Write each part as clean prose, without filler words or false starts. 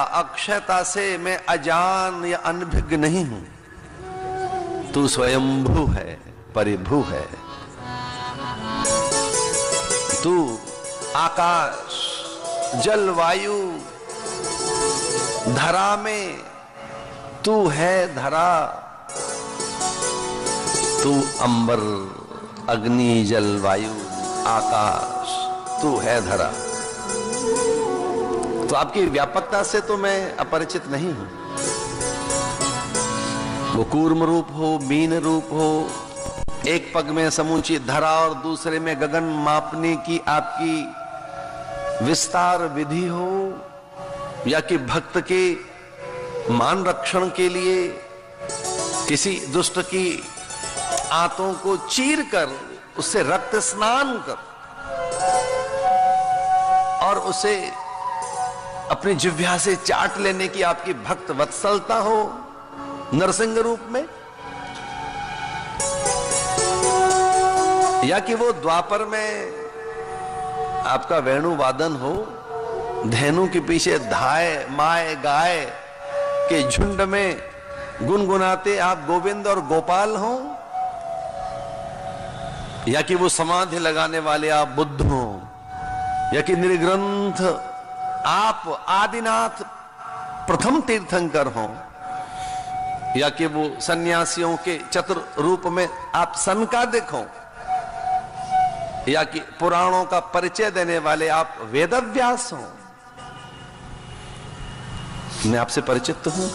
अक्षयता से मैं अजान या अनभिज्ञ नहीं हूं। तू स्वयंभू है, परिभू है। तू आकाश, जल, वायु, धरा में तू है धरा। तू अंबर, अग्नि, जल, वायु, आकाश, तू है धरा। तो आपकी व्यापकता से तो मैं अपरिचित नहीं हूं। वो कूर्म रूप हो, मीन रूप हो, एक पग में समूची धरा और दूसरे में गगन मापने की आपकी विस्तार विधि हो, या कि भक्त के मान रक्षण के लिए किसी दुष्ट की आंतों को चीर कर उससे रक्त स्नान कर और उसे अपनी जिह्वा से चाट लेने की आपकी भक्त वत्सलता हो नरसिंह रूप में, या कि वो द्वापर में आपका वेणु वादन हो, धेनु के पीछे धाय माय गाय के झुंड में गुनगुनाते आप गोविंद और गोपाल हो, या कि वो समाधि लगाने वाले आप बुद्ध हो, या कि निर्ग्रंथ आप आदिनाथ प्रथम तीर्थंकर हो, या कि वो सन्यासियों के चतुर रूप में आप सनकादिक हो, या कि पुराणों का परिचय देने वाले आप वेदव्यास हो। मैं आपसे परिचित तो हूं,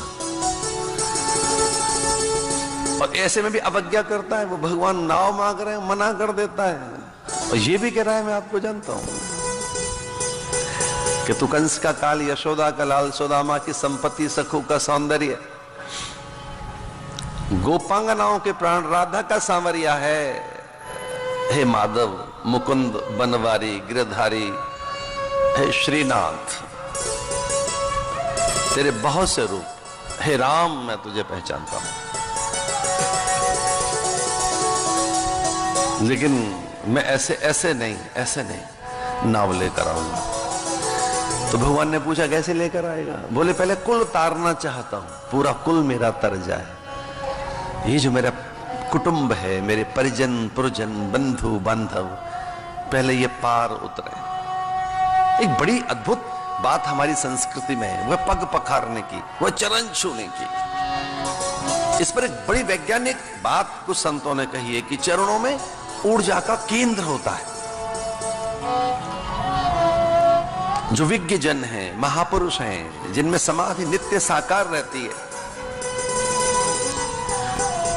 और ऐसे में भी अवज्ञा करता है। वो भगवान नाव मांग रहे हैं, मना कर देता है, और ये भी कह रहा है मैं आपको जानता हूं कि तू कंस का काल, यशोदा का लाल, सुदामा की संपत्ति, सखु का सौंदर्य, गोपांगनाओं के प्राण, राधा का सांवरिया है। हे माधव, मुकुंद, बनवारी, गिरधारी, हे श्रीनाथ, तेरे बहुत से रूप। हे राम, मैं तुझे पहचानता हूं, लेकिन मैं ऐसे नहीं नाव लेकर आऊंगा। तो भगवान ने पूछा कैसे लेकर आएगा? बोले पहले कुल तारना चाहता हूं, पूरा कुल मेरा तर जाए। ये जो मेरा कुटुंब है, मेरे परिजन पुरजन, बंधु बांधव, पहले ये पार उतरे। एक बड़ी अद्भुत बात हमारी संस्कृति में है, वह पग पखारने की, वह चरण छूने की। इस पर एक बड़ी वैज्ञानिक बात कुछ संतों ने कही है कि चरणों में ऊर्जा का केंद्र होता है। जो विज्ञ जन हैं, महापुरुष हैं, जिनमें समाधि नित्य साकार रहती है,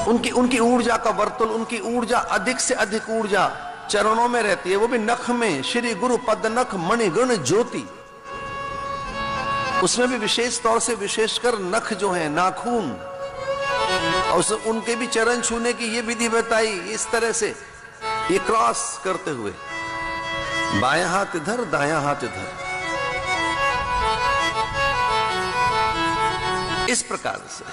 उनकी ऊर्जा का वर्तुल, उनकी ऊर्जा, अधिक से अधिक ऊर्जा चरणों में रहती है, वो भी नख में। श्री गुरु पद नख मणिगण ज्योति, उसमें भी विशेष तौर से विशेषकर नख जो है, नाखून, और उनके भी चरण छूने की ये विधि बताई। इस तरह से ये क्रॉस करते हुए बायां हाथ इधर, दायां हाथ इधर, इस प्रकार से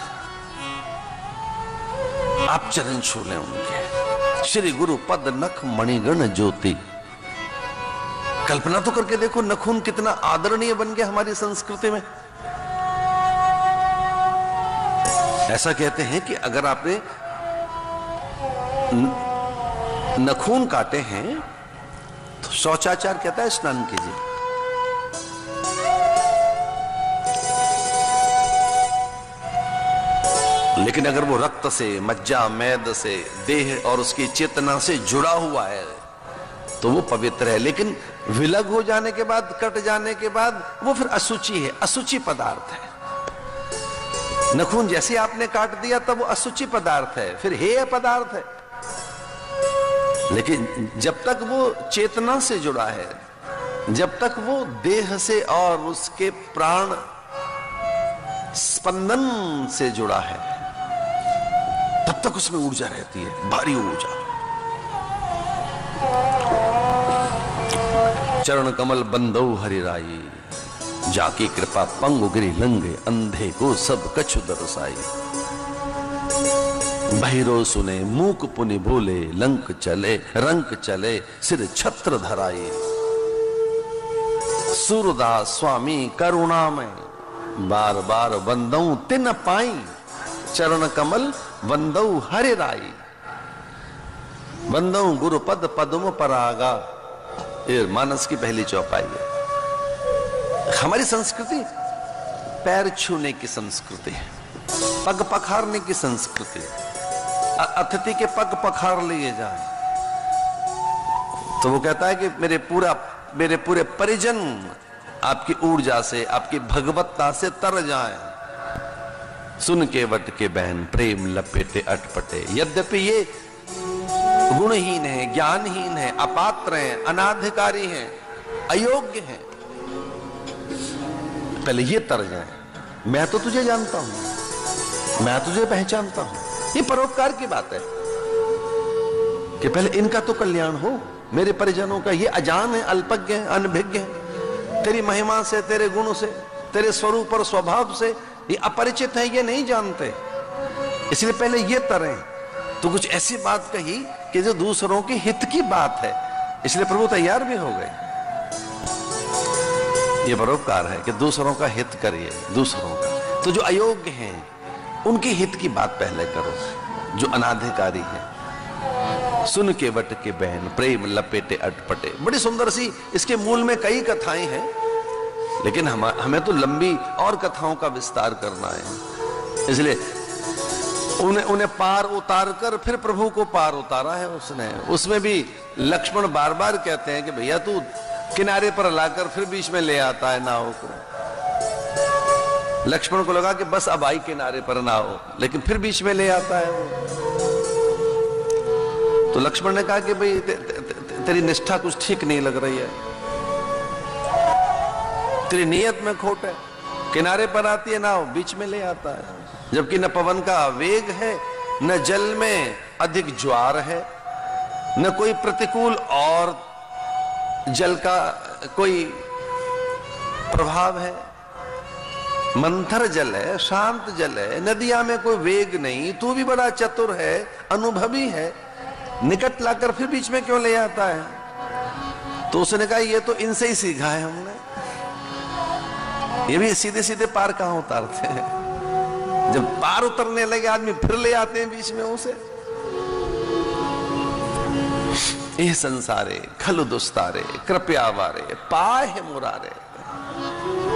आप चरण छू लें उनके। श्री गुरु पद नख मणिगण ज्योति। कल्पना तो करके देखो, नखून कितना आदरणीय बन गया हमारी संस्कृति में। ऐसा कहते हैं कि अगर आपने नखून काटे हैं तो शौचाचार कहता है स्नान कीजिए। लेकिन अगर वो रक्त से, मज्जा मेद से, देह और उसकी चेतना से जुड़ा हुआ है तो वो पवित्र है। लेकिन विलग हो जाने के बाद, कट जाने के बाद, वो फिर अशुचि है, अशुचि पदार्थ है। नखून जैसे आपने काट दिया तब वो अशुचि पदार्थ है, फिर हेय पदार्थ है। लेकिन जब तक वो चेतना से जुड़ा है, जब तक वो देह से और उसके प्राण स्पंदन से जुड़ा है, तब तक उसमें ऊर्जा रहती है, भारी ऊर्जा। चरण कमल बंदौ हरिराई, जाकी कृपा पंगु गिरि लंगे, अंधे को सब कछु दरसाई। बहिरो सुने मूक पुनि बोले, लंक चले रंक चले, सिर छत्र धराई। सूरदास स्वामी करुणा में बार बार वंदऊ तिन पाई, चरण कमल वंदऊ हरे राई। वंदऊ गुरुपद पद्म परागा, ये मानस की पहली चौपाई है। हमारी संस्कृति पैर छूने की संस्कृति है, पग पखारने की संस्कृति है। अतिथि के पग पखार लिए जाए तो वो कहता है कि मेरे पूरे परिजन आपकी ऊर्जा से, आपकी भगवत्ता से तर जाए। सुन के वट के बहन प्रेम लपेटे अटपटे। यद्यपि ये गुणहीन है, ज्ञानहीन है, अपात्र है, अनाधिकारी है, अयोग्य है, पहले ये तर जाए। मैं तो तुझे जानता हूं, मैं तुझे पहचानता हूं। ये परोपकार की बात है कि पहले इनका तो कल्याण हो, मेरे परिजनों का। ये अजान है, अल्पज्ञ है, अनभिज्ञ है। तेरी महिमा से, तेरे गुण से, तेरे स्वरूप और स्वभाव से ये अपरिचित है, ये नहीं जानते। इसलिए पहले ये तरें। तो कुछ ऐसी बात कही कि जो दूसरों के हित की बात है, इसलिए प्रभु तैयार भी हो गए। ये परोपकार है कि दूसरों का हित करिए, दूसरों का। तो जो अयोग्य हैं उनके हित की बात पहले करो, जो अनाधिकारी है। सुन के वट के बहन प्रेम लपेटे अटपटे। बड़ी सुंदर सी इसके मूल में कई कथाएं हैं, लेकिन हमें तो लंबी और कथाओं का विस्तार करना है। इसलिए उन्हें पार उतार कर फिर प्रभु को पार उतारा है उसने। उसमें भी लक्ष्मण बार बार कहते हैं कि भैया तू किनारे पर लाकर फिर बीच में ले आता है नाव को। लक्ष्मण को लगा कि बस अब आई किनारे पर नाव, लेकिन फिर बीच में ले आता है वो। तो लक्ष्मण ने कहा कि भाई तेरी निष्ठा कुछ ठीक नहीं लग रही है, तेरी नियत में खोट है। किनारे पर आती है नाव, बीच में ले आता है, जबकि न पवन का वेग है, न जल में अधिक ज्वार है, न कोई प्रतिकूल और जल का कोई प्रभाव है। मंथर जल है, शांत जल है, नदिया में कोई वेग नहीं। तू भी बड़ा चतुर है, अनुभवी है, निकट लाकर फिर बीच में क्यों ले आता है? तो उसने कहा ये तो इनसे ही सीखा है हमने। ये भी सीधे सीधे पार कहां उतारते हैं? जब पार उतरने लगे आदमी फिर ले आते हैं बीच में उसे। यह संसारे खलु दुस्तारे कृपया वारे पाए मुरारे।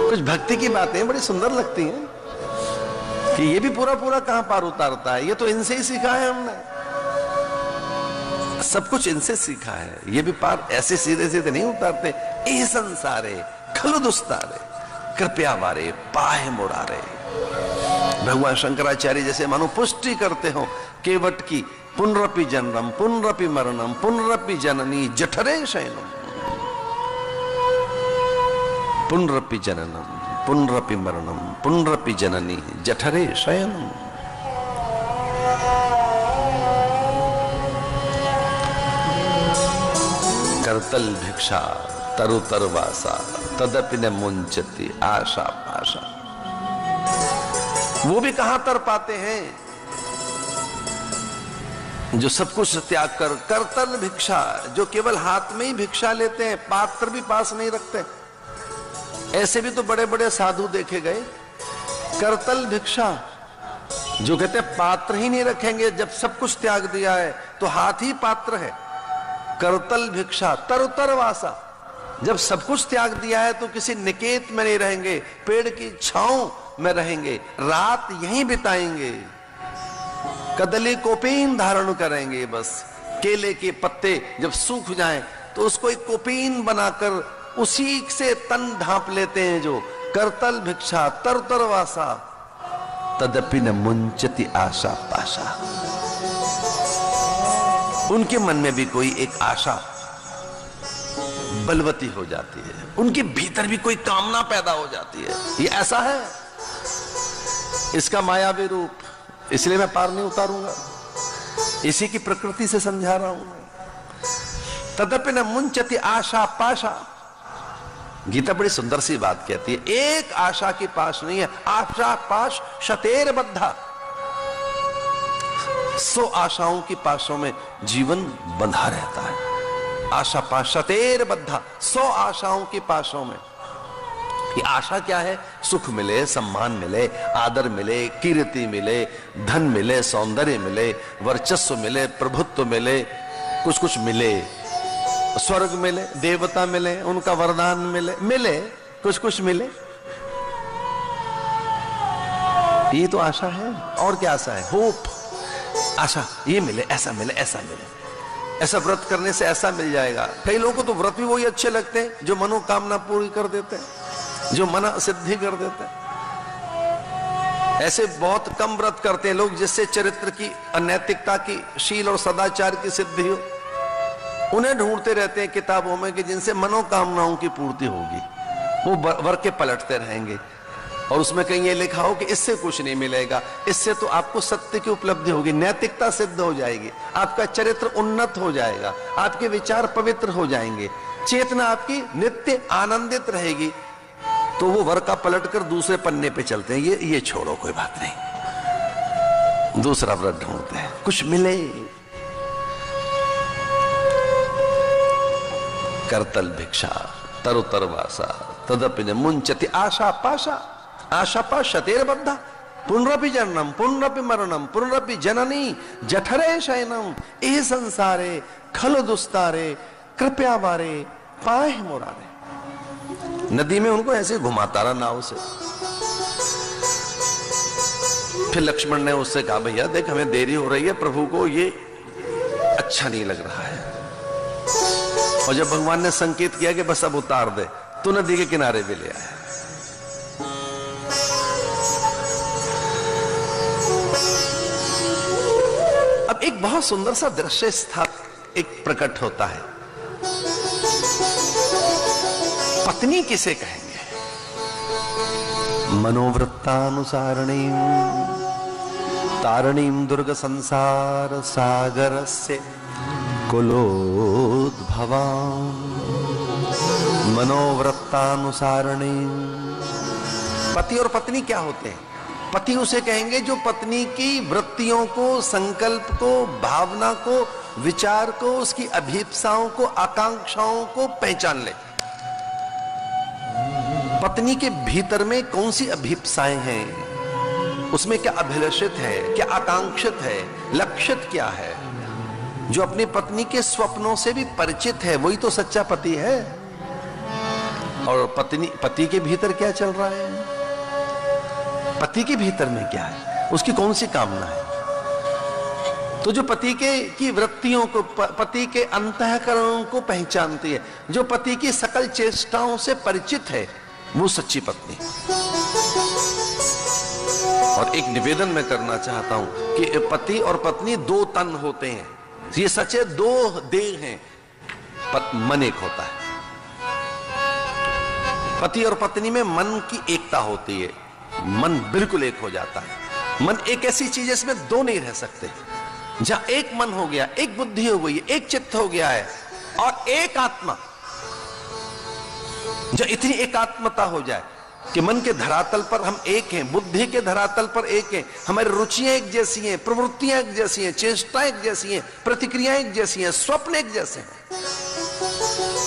कुछ भक्ति की बातें बड़ी सुंदर लगती हैं कि ये भी पूरा पूरा कहां पार उतारता है। ये तो इनसे ही सीखा है हमने, सब कुछ इनसे सीखा है। ये भी पार ऐसे सीधे सीधे नहीं उतारते। यह संसारे खलु दुस्तारे कृपया वारे पाए मुरारे। भगवान शंकराचार्य जैसे मानो पुष्टि करते हो केवट की, पुनरपि जन्मम पुनरपि मरणम पुनरपि जननी जठरे शयनम। पुनरपि जननम पुनरपि मरणम पुनरपि जननी जठरे शयनम। करतल भिक्षा तरुतर वासा तदपि न मुंचति आशा पाशा। वो भी कहां तर पाते हैं जो सब कुछ त्याग कर। करतल भिक्षा, जो केवल हाथ में ही भिक्षा लेते हैं, पात्र भी पास नहीं रखते। ऐसे भी तो बड़े बड़े साधु देखे गए। करतल भिक्षा, जो कहते हैं पात्र ही नहीं रखेंगे, जब सब कुछ त्याग दिया है तो हाथ ही पात्र है। करतल भिक्षा तरुतर वासा, जब सब कुछ त्याग दिया है तो किसी निकेत में नहीं रहेंगे, पेड़ की छांव में रहेंगे, रात यहीं बिताएंगे, कदली कोपीन धारण करेंगे। बस केले के पत्ते जब सूख जाएं तो उसको एक कोपीन बनाकर उसी से तन ढांप लेते हैं। जो करतल भिक्षा तरुतर वासा तदपि न मुंचति आशा पाशा। उनके मन में भी कोई एक आशा बलवती हो जाती है, उनके भीतर भी कोई कामना पैदा हो जाती है। ये ऐसा है, इसका मायावी रूप, इसलिए मैं पार नहीं उतारूंगा। इसी की प्रकृति से समझा रहा हूं। तदपि न मुंचति आशा पाशा। गीता बड़ी सुंदर सी बात कहती है, एक आशा की पाश नहीं है, आशा पाश शतेर बद्धा। 100 आशाओं की पाशों में जीवन बंधा रहता है। आशा पाश शतेर बद्धा, 100 आशाओं की पाशों में। कि आशा क्या है? सुख मिले, सम्मान मिले, आदर मिले, कीर्ति मिले, धन मिले, सौंदर्य मिले, वर्चस्व मिले, प्रभुत्व मिले, कुछ कुछ मिले, स्वर्ग मिले, देवता मिले, उनका वरदान मिले, कुछ कुछ मिले। ये तो आशा है। और क्या आशा है? होप, आशा, ये मिले, ऐसा मिले, ऐसा मिले, ऐसा व्रत करने से ऐसा मिल जाएगा। कई लोगों को तो व्रत भी वही अच्छे लगते हैं जो मनोकामना पूरी कर देते हैं, जो मना सिद्धि कर देते हैं। ऐसे बहुत कम व्रत करते हैं लोग जिससे चरित्र की, अनैतिकता की, शील और सदाचार की सिद्धि हो। उन्हें ढूंढते रहते हैं किताबों में कि जिनसे मनोकामनाओं की पूर्ति होगी। वो वर के पलटते रहेंगे और उसमें कहीं ये लिखा हो कि इससे कुछ नहीं मिलेगा, इससे तो आपको सत्य की उपलब्धि होगी, नैतिकता सिद्ध हो जाएगी, आपका चरित्र उन्नत हो जाएगा, आपके विचार पवित्र हो जाएंगे, चेतना आपकी नित्य आनंदित रहेगी। तो वो वर का पलटकर दूसरे पन्ने पे चलते हैं। ये छोड़ो, कोई बात नहीं, दूसरा व्रत ढूंढते हैं, कुछ मिले। करतल भिक्षा तरुतर वासा तदपि न मुंचति आशा पाशा आशा पाशतेर्बद्धा पुनरपि जन्मं पुनरपि मरणं पुनरपि जननी जठरे शयनम एह संसारे खलु दुस्तारे कृपया वारे पाए मोरारे। नदी में उनको ऐसे घुमाता रहा नाव से। फिर लक्ष्मण ने उससे कहा, भैया देख हमें देरी हो रही है, प्रभु को ये अच्छा नहीं लग रहा है। और जब भगवान ने संकेत किया कि बस अब उतार दे, तो नदी के किनारे भी ले आया। अब एक बहुत सुंदर सा दृश्य एक प्रकट होता है। पत्नी किसे कहेंगे? मनोवृत्तानुसारणीं तारणीं दुर्ग संसार सागर से कुलोद्भवा मनोवृत्तानुसारणी। पति और पत्नी क्या होते हैं? पति उसे कहेंगे जो पत्नी की वृत्तियों को, संकल्प को, भावना को, विचार को, उसकी अभीप्साओं को, आकांक्षाओं को पहचान ले। पत्नी के भीतर में कौन सी अभीप्साएं हैं, उसमें क्या अभिलषित है, क्या आकांक्षित है, लक्षित क्या है। जो अपनी पत्नी के स्वप्नों से भी परिचित है वही तो सच्चा पति है। और पति के भीतर क्या चल रहा है, पति के भीतर में क्या है, उसकी कौन सी कामना है। तो जो पति की वृत्तियों को, पति के अंतःकरण को पहचानती है, जो पति की सकल चेष्टाओं से परिचित है, वो सच्ची पत्नी। और एक निवेदन मैं करना चाहता हूं कि पति और पत्नी दो तन होते हैं, ये सच है। दो देह हैं, मन एक होता है। पति और पत्नी में मन की एकता होती है, मन बिल्कुल एक हो जाता है। मन एक ऐसी चीज है इसमें दो नहीं रह सकते। जहां एक मन हो गया, एक बुद्धि हो गई, एक चित्त हो गया है और एक आत्मा, जब इतनी एकात्मता हो जाए कि मन के धरातल पर हम एक हैं, बुद्धि के धरातल पर एक हैं, हमारी रुचियां एक जैसी हैं, प्रवृत्तियां एक जैसी हैं, चेष्टाएं एक जैसी हैं, प्रतिक्रियाएं एक जैसी हैं, स्वप्न एक जैसे हैं,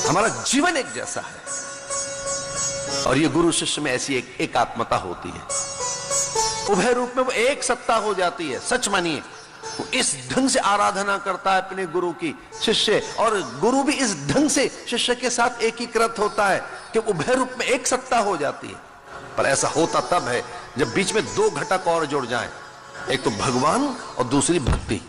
हमारा जीवन एक जैसा है। और ये गुरु शिष्य में ऐसी एक एकात्मता होती है, उभय रूप में वो एक सत्ता हो जाती है। सच मानिए, वो इस ढंग से आराधना करता है अपने गुरु की शिष्य, और गुरु भी इस ढंग से शिष्य के साथ एकीकृत होता है कि उभय रूप में एक सत्ता हो जाती है। पर ऐसा होता तब है जब बीच में दो घटक और जुड़ जाएं, एक तो भगवान और दूसरी भक्ति।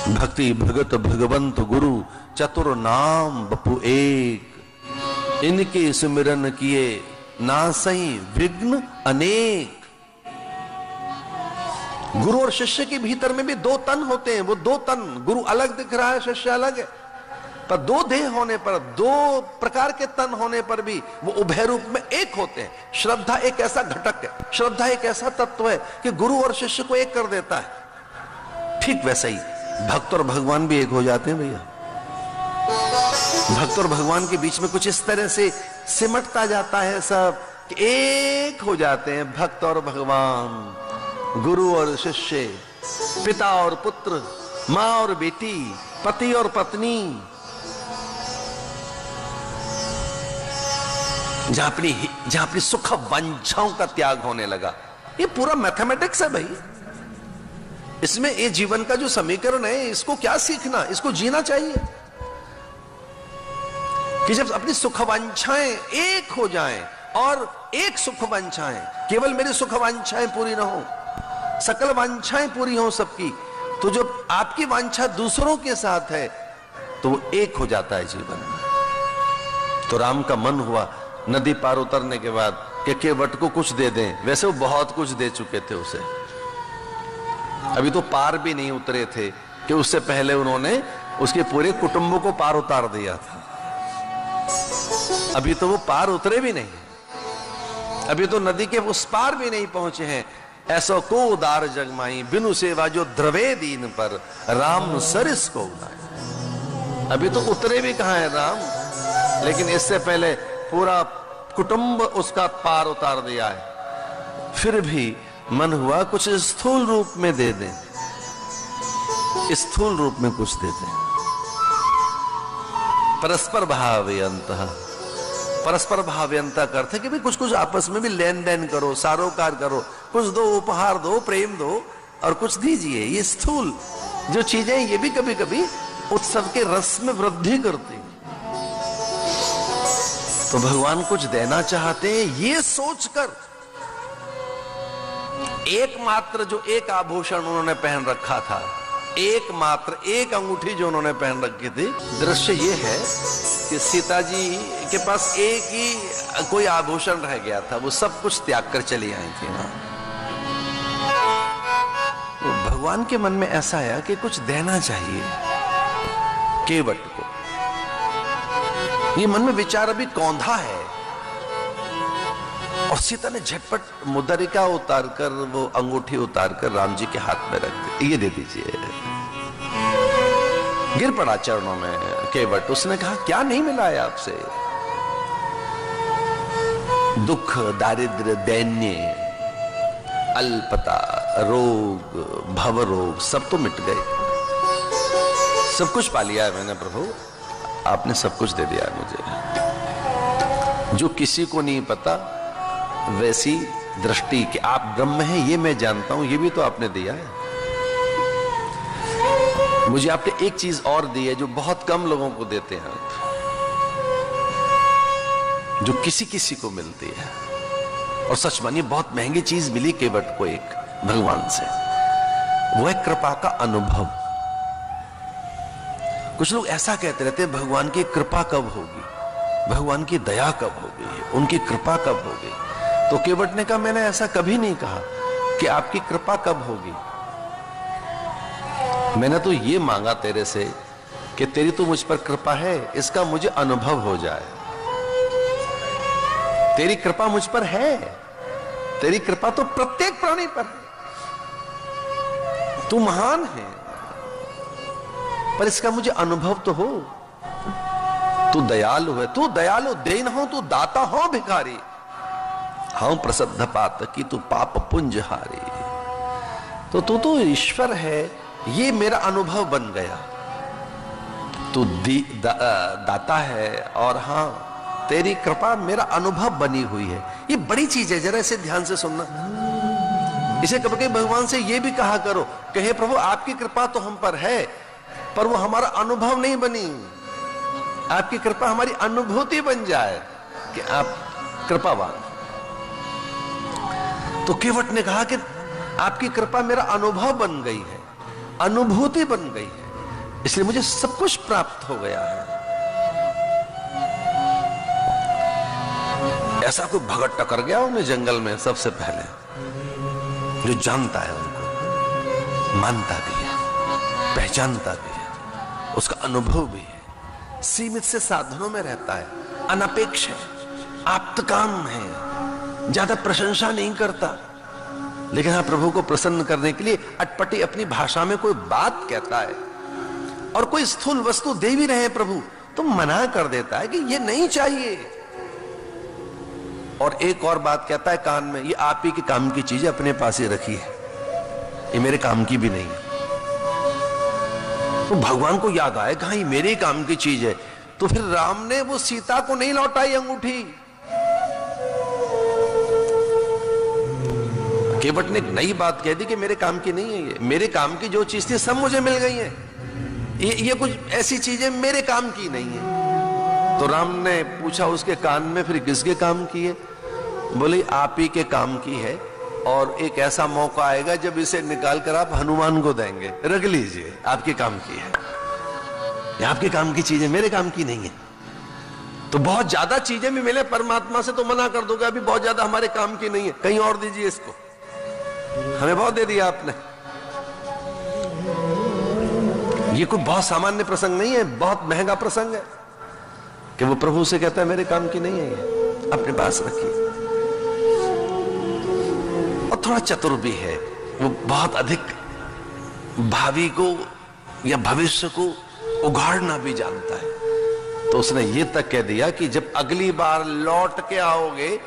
भक्ति भगत भगवंत गुरु चतुर नाम बपु एक, इनके सुमिरन किए नासई विघ्न अनेक। गुरु और शिष्य के भीतर में भी दो तन होते हैं। वो दो तन, गुरु अलग दिख रहा है, शिष्य अलग है, पर दो देह होने पर, दो प्रकार के तन होने पर भी वो उभय रूप में एक होते हैं। श्रद्धा एक ऐसा घटक है, श्रद्धा एक ऐसा तत्व है कि गुरु और शिष्य को एक कर देता है। ठीक वैसा ही भक्त और भगवान भी एक हो जाते हैं भैया। भक्त और भगवान के बीच में कुछ इस तरह से सिमटता जाता है सब कि एक हो जाते हैं भक्त और भगवान, गुरु और शिष्य, पिता और पुत्र, मां और बेटी, पति और पत्नी। जहां अपनी सुख वांछाओं का त्याग होने लगा। ये पूरा मैथमेटिक्स है भाई। इसमें ये जीवन का जो समीकरण है, इसको क्या सीखना, इसको जीना चाहिए कि जब अपनी सुख वांछाएं एक हो जाएं और एक सुख वांछाएं, केवल मेरी सुख वांछाएं पूरी ना हो, सकल वांछाएं पूरी हो सबकी, तो जब आपकी वांछा दूसरों के साथ है तो वो एक हो जाता है जीवन में। तो राम का मन हुआ नदी पार उतरने के बाद कि केवट को कुछ दे दें। वैसे वो बहुत कुछ दे चुके थे उसे, अभी तो पार भी नहीं उतरे थे कि उससे पहले उन्होंने उसके पूरे कुटुंब को पार उतार दिया था। अभी तो वो पार उतरे भी नहीं, अभी तो नदी के उस पार भी नहीं पहुंचे हैं। ऐसा को उदार जगमाई बिनु सेवा जो द्रवे दीन पर राम सरिस को उदार। अभी तो उतरे भी कहां है राम, लेकिन इससे पहले पूरा कुटुंब उसका पार उतार दिया है। फिर भी मन हुआ कुछ स्थूल रूप में दे दें, स्थूल रूप में कुछ दे दें। परस्पर भावयंतः, परस्पर भावयंता करते कि भी कुछ कुछ आपस में भी लेन देन करो, सारोकार करो, कुछ दो, उपहार दो, प्रेम दो और कुछ दीजिए। ये स्थूल जो चीजें ये भी कभी कभी उत्सव के रस में वृद्धि करती। तो भगवान कुछ देना चाहते हैं, ये सोचकर एकमात्र जो एक आभूषण उन्होंने पहन रखा था, एकमात्र एक अंगूठी जो उन्होंने पहन रखी थी, दृश्य ये है कि सीता जी के पास एक ही कोई आभूषण रह गया था, वो सब कुछ त्याग कर चली आई थी ना। तो भगवान के मन में ऐसा आया कि कुछ देना चाहिए केवट को। ये मन में विचार अभी कौंधा है और सीता ने झटपट मुद्रिका उतारकर, वो अंगूठी उतारकर राम जी के हाथ में रख दी। ये दे दीजिए। गिर पड़ा चरणों में केवट। उसने कहा क्या नहीं मिला है आपसे? दुख, दारिद्र्य, दैन्य, अल्पता, रोग, भव रोग सब तो मिट गए। सब कुछ पा लिया है मैंने प्रभु, आपने सब कुछ दे दिया है मुझे। जो किसी को नहीं पता वैसी दृष्टि कि आप ब्रह्म हैं ये मैं जानता हूं, ये भी तो आपने दिया है मुझे। आपने एक चीज और दी है जो बहुत कम लोगों को देते हैं आप, जो किसी किसी को मिलती है। और सच मानिए बहुत महंगी चीज मिली केवट को एक भगवान से, वो है कृपा का अनुभव। कुछ लोग ऐसा कहते रहते हैं भगवान की कृपा कब होगी, भगवान की दया कब होगी, उनकी कृपा कब होगी। तो केवट ने कहा मैंने ऐसा कभी नहीं कहा कि आपकी कृपा कब होगी। मैंने तो ये मांगा तेरे से कि तेरी तो मुझ पर कृपा है, इसका मुझे अनुभव हो जाए। तेरी कृपा मुझ पर है, तेरी कृपा तो प्रत्येक प्राणी पर है। तू महान है पर इसका मुझे अनुभव तो हो। तू दयालु है, तू दयालु देन हो, तू दाता हो भिखारी। हाँ प्रसिद्ध पात की तू पाप पुंज हारी। तो तू तो ईश्वर है, ये मेरा अनुभव बन गया। तू दाता है और हाँ तेरी कृपा मेरा अनुभव बनी हुई है। ये बड़ी चीज है, जरा इसे ध्यान से सुनना। इसे कभी कभी भगवान से ये भी कहा करो कि हे प्रभु आपकी कृपा तो हम पर है पर वो हमारा अनुभव नहीं बनी। आपकी कृपा हमारी अनुभूति बन जाए कि आप कृपावान। तो केवट ने कहा कि आपकी कृपा मेरा अनुभव बन गई है, अनुभूति बन गई है, इसलिए मुझे सब कुछ प्राप्त हो गया है। ऐसा कोई भगत टकर गया उन्हें जंगल में सबसे पहले, जो जानता है उनको, मानता भी है, पहचानता भी है, उसका अनुभव भी है, सीमित से साधनों में रहता है, अनपेक्ष है, आप्तकाम है, ज्यादा प्रशंसा नहीं करता। लेकिन हाँ प्रभु को प्रसन्न करने के लिए अटपटी अपनी भाषा में कोई बात कहता है और कोई स्थूल वस्तु दे भी रहे प्रभु तो मना कर देता है कि ये नहीं चाहिए। और एक और बात कहता है कान में, ये आप ही के काम की चीज अपने पास ही रखी है, ये मेरे काम की भी नहीं है। तो भगवान को याद आया कहा ये मेरे काम की चीज है। तो फिर राम ने वो सीता को नहीं लौटाई अंगूठी, केवट ने एक नई बात कह दी कि मेरे काम की नहीं है ये, मेरे काम की जो चीज थी सब मुझे मिल गई है, ये कुछ ऐसी चीजें मेरे काम की नहीं है। तो राम ने पूछा उसके कान में, फिर किसके काम की है? बोले आप ही के काम की है, और एक ऐसा मौका आएगा जब इसे निकाल कर आप हनुमान को देंगे, रख लीजिए, आपके काम की है। ये आपके काम की चीजें मेरे काम की नहीं है। तो बहुत ज्यादा चीजें भी मिले परमात्मा से तो मना कर दोगे, अभी बहुत ज्यादा हमारे काम की नहीं है, कहीं और दीजिए इसको, हमें बहुत दे दिया आपने। ये कोई बहुत सामान्य प्रसंग नहीं है, बहुत महंगा प्रसंग है कि वो प्रभु से कहता है मेरे काम की नहीं है, ये अपने पास रखिए। और थोड़ा चतुर भी है, वो बहुत अधिक भावी को या भविष्य को उगाड़ना भी जानता है। तो उसने ये तक कह दिया कि जब अगली बार लौट के आओगे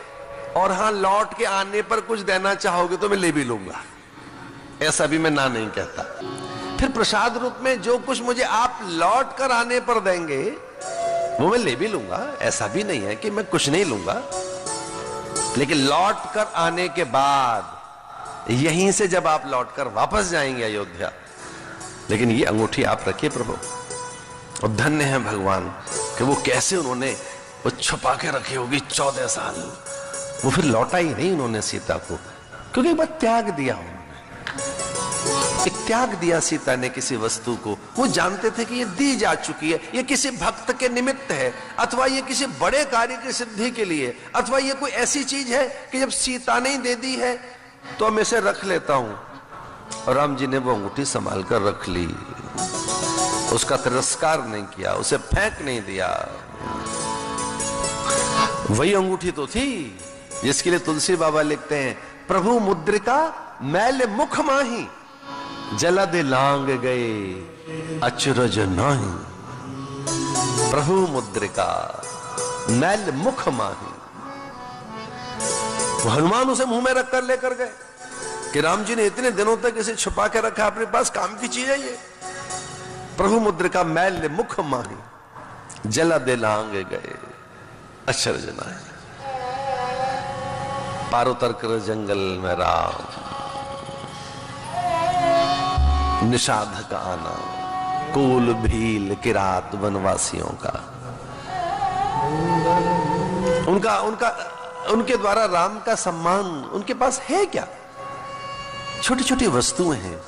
और हां लौट के आने पर कुछ देना चाहोगे तो मैं ले भी लूंगा, ऐसा भी मैं ना नहीं कहता। फिर प्रसाद रूप में जो कुछ मुझे आप लौट कर आने पर देंगे वो मैं ले भी लूंगा, ऐसा भी नहीं है कि मैं कुछ नहीं लूंगा। लेकिन लौट कर आने के बाद यहीं से जब आप लौट कर वापस जाएंगे अयोध्या, लेकिन ये अंगूठी आप रखिए प्रभु। और धन्य है भगवान कि वो कैसे उन्होंने वो छुपा के रखी होगी 14 साल, वो फिर लौटा ही नहीं उन्होंने सीता को, क्योंकि एक बार त्याग दिया उन्होंने, एक त्याग दिया सीता ने किसी वस्तु को। वो जानते थे कि ये दी जा चुकी है, ये किसी भक्त के निमित्त है, अथवा ये किसी बड़े कार्य की सिद्धि के लिए, अथवा ये कोई ऐसी चीज है कि जब सीता ने दे दी है तो मैं इसे रख लेता हूं। और राम जी ने वो अंगूठी संभाल कर रख ली, उसका तिरस्कार नहीं किया, उसे फेंक नहीं दिया। वही अंगूठी तो थी जिसके लिए तुलसी बाबा लिखते हैं, प्रभु मुद्रिका मैल मुख माही, जलद लांग गए अचरज नाही। प्रभु मुद्रिका मैल मुख माही, हनुमान उसे मुंह में रखकर लेकर गए कि राम जी ने इतने दिनों तक इसे छुपा के रखा, अपने पास काम की चीज है ये। प्रभु मुद्रिका मैल मुख माही, जलद लांग गए अचरज नाही। पार उतर कर जंगल में राम, निषाद का आना, कुल भील किरात वनवासियों का, उनके द्वारा राम का सम्मान उनके पास है क्या? छोटी छोटी वस्तुएं हैं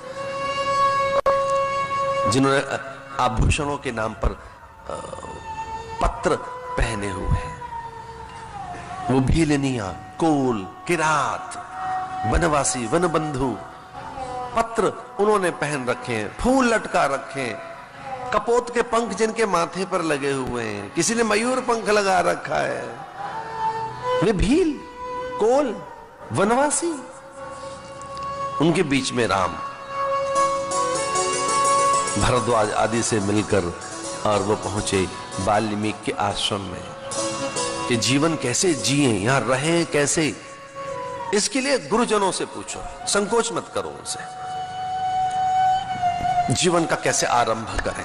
जिन्होंने आभूषणों के नाम पर पत्र पहने हुए हैं। वो भीलनिया, कोल, किरात, वनवासी, वनबंधु, पत्र उन्होंने पहन रखे हैं, फूल लटका रखे हैं, कपोत के पंख जिनके माथे पर लगे हुए हैं, किसी ने मयूर पंख लगा रखा है। वे भील, कोल, वनवासी, उनके बीच में राम भरद्वाज आदि से मिलकर और वो पहुंचे वाल्मीकि के आश्रम में कि जीवन कैसे जिए, यहां रहें कैसे, इसके लिए गुरुजनों से पूछो, संकोच मत करो उनसे। जीवन का कैसे आरंभ करें,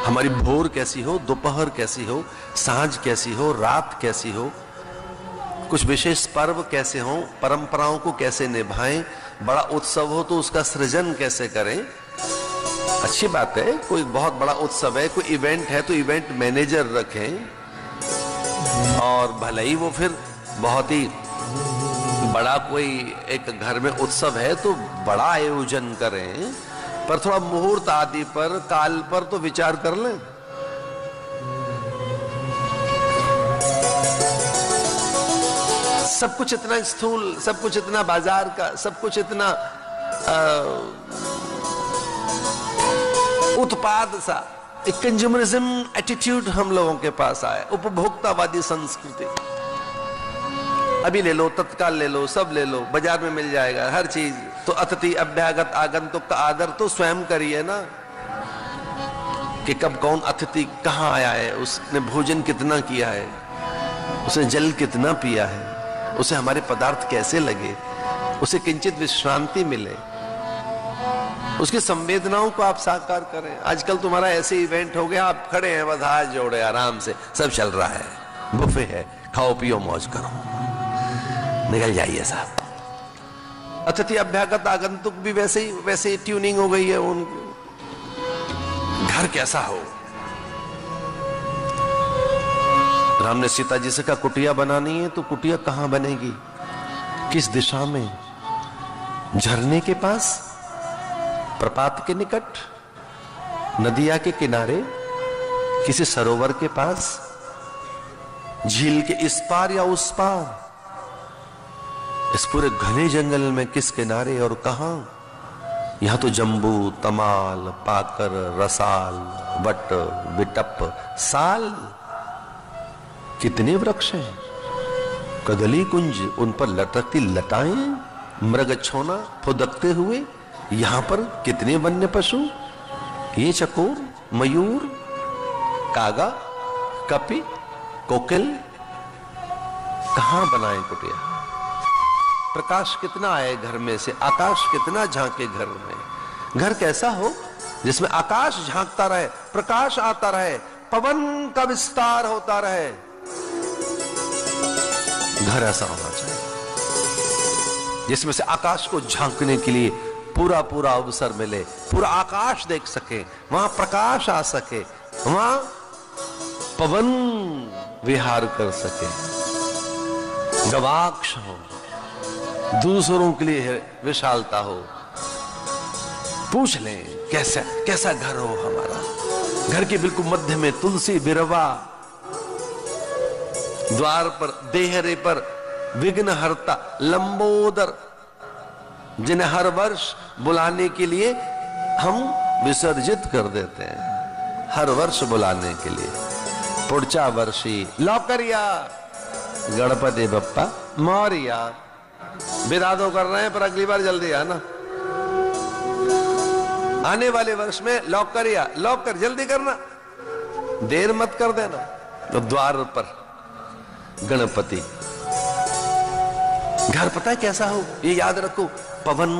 हमारी भोर कैसी हो, दोपहर कैसी हो, सांझ कैसी हो, रात कैसी हो, कुछ विशेष पर्व कैसे हो, परंपराओं को कैसे निभाएं, बड़ा उत्सव हो तो उसका सृजन कैसे करें। अच्छी बात है, कोई बहुत बड़ा उत्सव है, कोई इवेंट है तो इवेंट मैनेजर रखें, और भले ही वो फिर बहुत ही बड़ा कोई एक घर में उत्सव है तो बड़ा आयोजन करें, पर थोड़ा मुहूर्त आदि पर, काल पर तो विचार कर लें। सब कुछ इतना स्थूल, सब कुछ इतना बाजार का, सब कुछ इतना उत्पाद सा, एक कंज्यूमरिज्म एटीट्यूड हम लोगों के पास आया, उपभोक्तावादी संस्कृति। अभी ले लो, तत्काल ले लो, सब ले लो, बाजार में मिल जाएगा हर चीज। तो अतिथि अभ्यागत आगंतुक का आदर तो स्वयं करिए ना, कि कब कौन अतिथि कहां आया है, उसने भोजन कितना किया है, उसने जल कितना पिया है, उसे हमारे पदार्थ कैसे लगे, उसे किंचित विश्रांति मिले, उसकी संवेदनाओं को आप साकार करें। आजकल तुम्हारा ऐसे इवेंट हो गया, आप खड़े हैं बस हाथ जोड़े आराम से, सब चल रहा है, बुफे है, खाओ पियो मौज करो, निकल जाइए साहब। अतिथि अभ्यागत आगंतुक भी वैसे ही ट्यूनिंग हो गई है उनकी। घर कैसा हो? राम ने सीता जी से कहा कुटिया बनानी है तो कुटिया कहां बनेगी, किस दिशा में? झरने के पास, प्रपात के निकट, नदिया के किनारे, किसी सरोवर के पास, झील के इस पार या उस पार? इस पूरे घने जंगल में किस किनारे और कहां? यहां तो जंबू, तमाल, पाकर, रसाल, वट, विटप, साल, कितने वृक्ष हैं। कदली कुंज, उन पर लटकती लताएं, मृग छोना फुदकते हुए। यहां पर कितने वन्य पशु, ये चकोर, मयूर, कागा, कपि, कोकिल। कहां बनाए कुटिया? प्रकाश कितना आए घर में से, आकाश कितना झांके घर में। घर कैसा हो जिसमें आकाश झांकता रहे, प्रकाश आता रहे, पवन का विस्तार होता रहे। घर ऐसा होना चाहिए जिसमें से आकाश को झांकने के लिए पूरा पूरा अवसर मिले, पूरा आकाश देख सके, वहां प्रकाश आ सके, वहां पवन विहार कर सके, गवाक्ष हो, दूसरों के लिए विशालता हो। पूछ लें कैसा घर हो हमारा। घर के बिल्कुल मध्य में तुलसी बिरवा, द्वार पर देहरे पर विघ्नहर्ता लंबोदर, जिन्हें हर वर्ष बुलाने के लिए हम विसर्जित कर देते हैं, हर वर्ष बुलाने के लिए। पुढच्या वर्षी लौकरिया गणपति बप्पा मौर्या। विदा तो कर रहे हैं पर अगली बार जल्दी आना। आने वाले वर्ष में लौकरिया, लौकर जल्दी करना, देर मत कर देना। तो द्वार पर गणपति। घर पता है कैसा हो, ये याद रखो। पवन,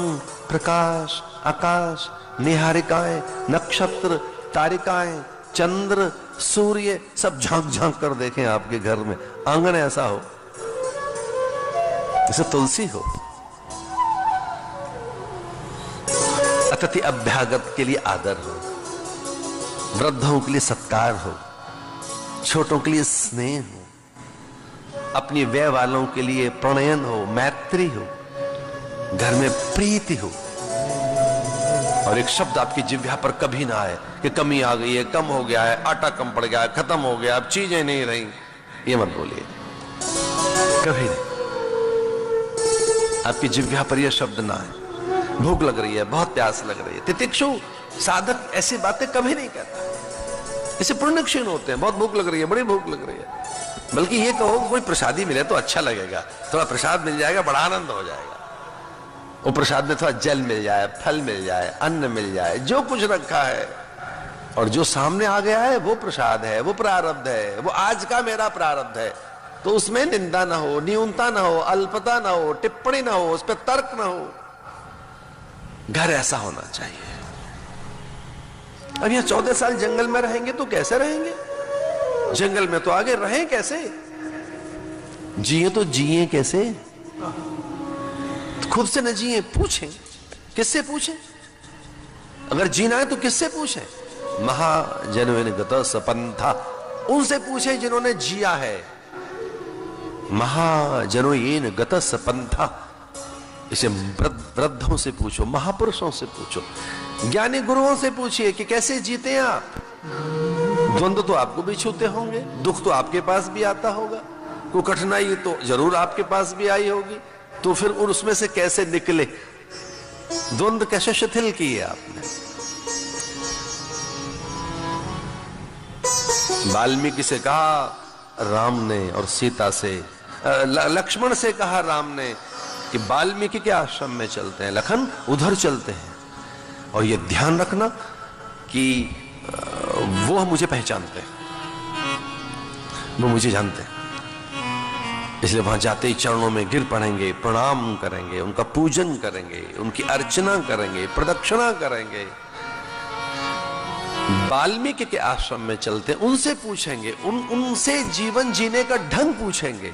प्रकाश, आकाश, निहारिकाएं, नक्षत्र, तारिकाएं, चंद्र, सूर्य सब झांक झांक कर देखें आपके घर में। आंगन ऐसा हो जैसे तुलसी हो। अतिथि अभ्यागत के लिए आदर हो, वृद्धों के लिए सत्कार हो, छोटों के लिए स्नेह हो, अपनी व्यय वालों के लिए प्रणयन हो, मैत्री हो, घर में प्रीति हो। और एक शब्द आपकी जिह्वा पर कभी ना आए कि कमी आ गई है, कम हो गया है, आटा कम पड़ गया है, खत्म हो गया, अब चीजें नहीं रही। ये मत बोलिए कभी नहीं। आपकी जिह्वा पर यह शब्द ना आए। भूख लग रही है, बहुत प्यास लग रही है। तितिक्षु साधक ऐसी बातें कभी नहीं कहता। इसे पुण्य क्षीण होते हैं। बहुत भूख लग रही है, बड़ी भूख लग रही है। बल्कि ये कहो कोई प्रसादी मिले तो अच्छा लगेगा, थोड़ा प्रसाद मिल जाएगा, बड़ा आनंद हो जाएगा। वो प्रसाद में थोड़ा जल मिल जाए, फल मिल जाए, अन्न मिल जाए, जो कुछ रखा है और जो सामने आ गया है वो प्रसाद है, वो प्रारब्ध है, वो आज का मेरा प्रारब्ध है। तो उसमें निंदा ना हो, न्यूनता ना हो, अल्पता ना हो, टिप्पणी ना हो, उस पर तर्क ना हो। घर ऐसा होना चाहिए। अब यहां 14 साल जंगल में रहेंगे तो कैसे रहेंगे? जंगल में तो आगे रहें कैसे? जिए तो जिए कैसे? खुद से न जिए, पूछें। किससे पूछें? अगर जीना है तो किससे पूछें? महाजनवेन गत सपंथा, उनसे पूछें जिन्होंने जिया है। महाजनोयेन गत सपंथा, इसे वृद्धों से पूछो, महापुरुषों से पूछो, ज्ञानी गुरुओं से पूछिए कि कैसे जीते हैं आप। द्वंद्व तो आपको भी छूते होंगे, दुख तो आपके पास भी आता होगा, कोई कठिनाई तो जरूर आपके पास भी आई होगी। तो फिर उसमें से कैसे निकले? द्वंद्व कैसे शिथिल किए आपने? वाल्मीकि से कहा राम ने और सीता से, लक्ष्मण से कहा राम ने कि वाल्मीकि के आश्रम में चलते हैं, लखन उधर चलते हैं। और ये ध्यान रखना कि वो मुझे पहचानते हैं, वो मुझे जानते हैं, इसलिए वहां जाते ही चरणों में गिर पड़ेंगे, प्रणाम करेंगे, उनका पूजन करेंगे, उनकी अर्चना करेंगे, प्रदक्षिणा करेंगे। वाल्मीकि के आश्रम में चलते उनसे पूछेंगे, उनसे जीवन जीने का ढंग पूछेंगे।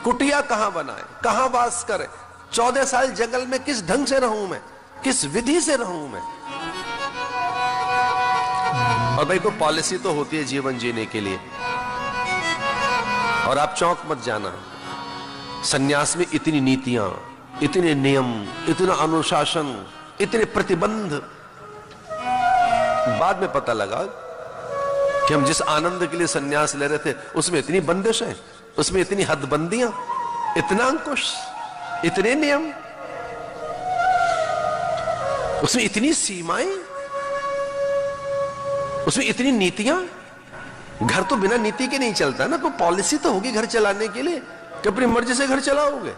कुटिया कहां बनाए, कहां वास करें, 14 साल जंगल में किस ढंग से रहूं मैं, किस विधि से रहूं मैं। और भाई कोई पॉलिसी तो होती है जीवन जीने के लिए। और आप चौंक मत जाना, सन्यास में इतनी नीतियां, इतने नियम, इतना अनुशासन, इतने प्रतिबंध। बाद में पता लगा कि हम जिस आनंद के लिए सन्यास ले रहे थे उसमें इतनी बंदिशें, उसमें इतनी हदबंदियां, इतना अंकुश, इतने नियम, उसमें इतनी सीमाएं, उसमें इतनी नीतियां। घर तो बिना नीति के नहीं चलता ना, कोई पॉलिसी तो होगी घर चलाने के लिए कि अपनी मर्जी से घर चलाओगे।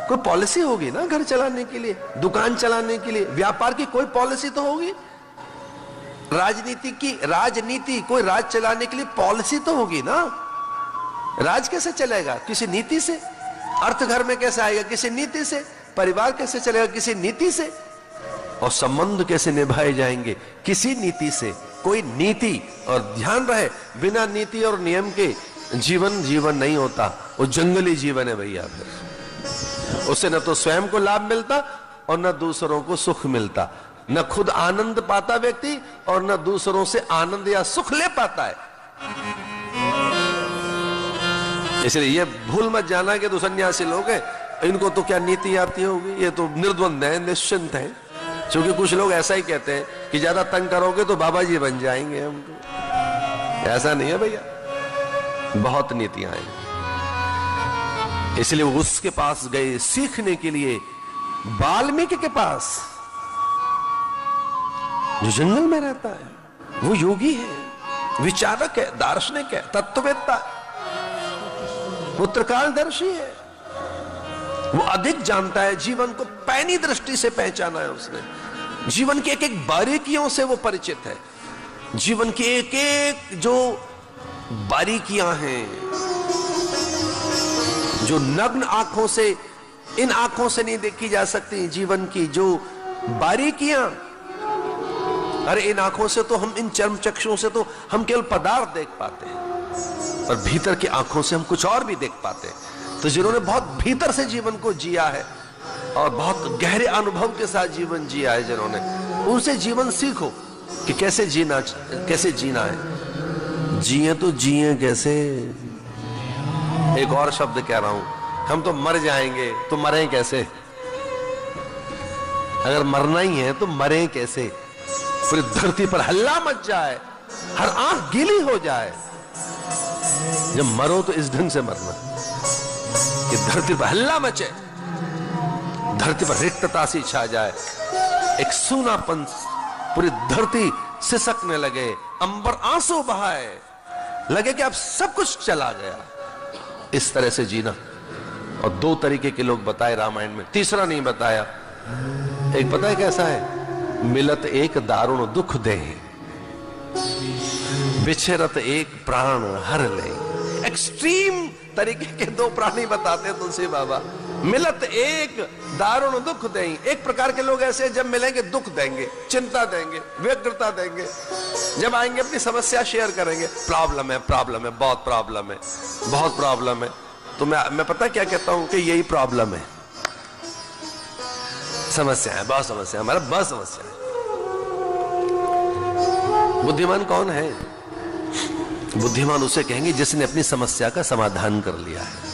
कोई पॉलिसी होगी ना घर चलाने के लिए, दुकान चलाने के लिए, व्यापार की कोई पॉलिसी तो होगी। राजनीति कोई राज चलाने के लिए पॉलिसी तो होगी ना। राज कैसे चलेगा? किसी नीति से। अर्थ घर में कैसे आएगा? किसी नीति से। परिवार कैसे चलेगा? किसी नीति से। और संबंध कैसे निभाए जाएंगे? किसी नीति से। कोई नीति। और ध्यान रहे, बिना नीति और नियम के जीवन नहीं होता, वो जंगली जीवन है भैया। फिर उससे न तो स्वयं को लाभ मिलता और न दूसरों को सुख मिलता, न खुद आनंद पाता व्यक्ति और न दूसरों से आनंद या सुख ले पाता है। इसलिए ये भूल मत जाना कि तो सन्यासी लोग हैं, इनको तो क्या नीति आती होगी, ये तो निर्द्वंद है, निश्चिंत है। क्योंकि कुछ लोग ऐसा ही कहते हैं कि ज्यादा तंग करोगे तो बाबा जी बन जाएंगे हमको। ऐसा नहीं है भैया, बहुत नीतियां हैं। इसलिए वो उसके पास गए सीखने के लिए, वाल्मीकि के पास, जो जंगल में रहता है। वो योगी है, विचारक है, दार्शनिक है, तत्ववेत्ता है, वो त्रिकालदर्शी है। वो अधिक जानता है, जीवन को पैनी दृष्टि से पहचाना है उसने, जीवन की एक एक बारीकियों से वो परिचित है। जीवन की एक एक जो बारीकियां हैं, जो नग्न आंखों से, इन आंखों से नहीं देखी जा सकती, जीवन की जो बारीकियां। अरे इन आंखों से तो हम, इन चर्म चक्षुओं से तो हम केवल पदार्थ देख पाते हैं, और भीतर की आंखों से हम कुछ और भी देख पाते हैं। तो जिन्होंने बहुत भीतर से जीवन को जिया है और बहुत गहरे अनुभव के साथ जीवन जिया है जिन्होंने, उनसे जीवन सीखो कि कैसे जीना है। जिए तो जिए कैसे। एक और शब्द कह रहा हूं, हम तो मर जाएंगे तो मरें कैसे। अगर मरना ही है तो मरें कैसे। पूरी धरती पर हल्ला मच जाए, हर आंख गीली हो जाए। जब मरो तो इस ढंग से मरना कि धरती पर हल्ला मचे, धरती पर रिक्तता सी छा जाए, एक सूनापन, पूरी धरती सिसकने लगे, अंबर आंसू बहाए, लगे कि अब सब कुछ चला गया। इस तरह से जीना। और दो तरीके के लोग बताए रामायण में, तीसरा नहीं बताया। एक पता है कैसा है? मिलत एक दारुण दुख दे, बिछरत एक प्राण हर ले। एक्सट्रीम तरीके के दो प्राणी बताते हैं तुलसी बाबा। मिलत एक दारुण दुख दे। एक प्रकार के लोग ऐसे जब मिलेंगे दुख देंगे, चिंता देंगे, व्यग्रता देंगे। जब आएंगे अपनी समस्या शेयर करेंगे, प्रॉब्लम है, बहुत प्रॉब्लम है, बहुत प्रॉब्लम है। तो मैं पता क्या कहता हूं कि यही प्रॉब्लम है, समस्या है, बहुत समस्या है, हमारा बहुत समस्या है। बुद्धिमान कौन है? बुद्धिमान उसे कहेंगे जिसने अपनी समस्या का समाधान कर लिया है।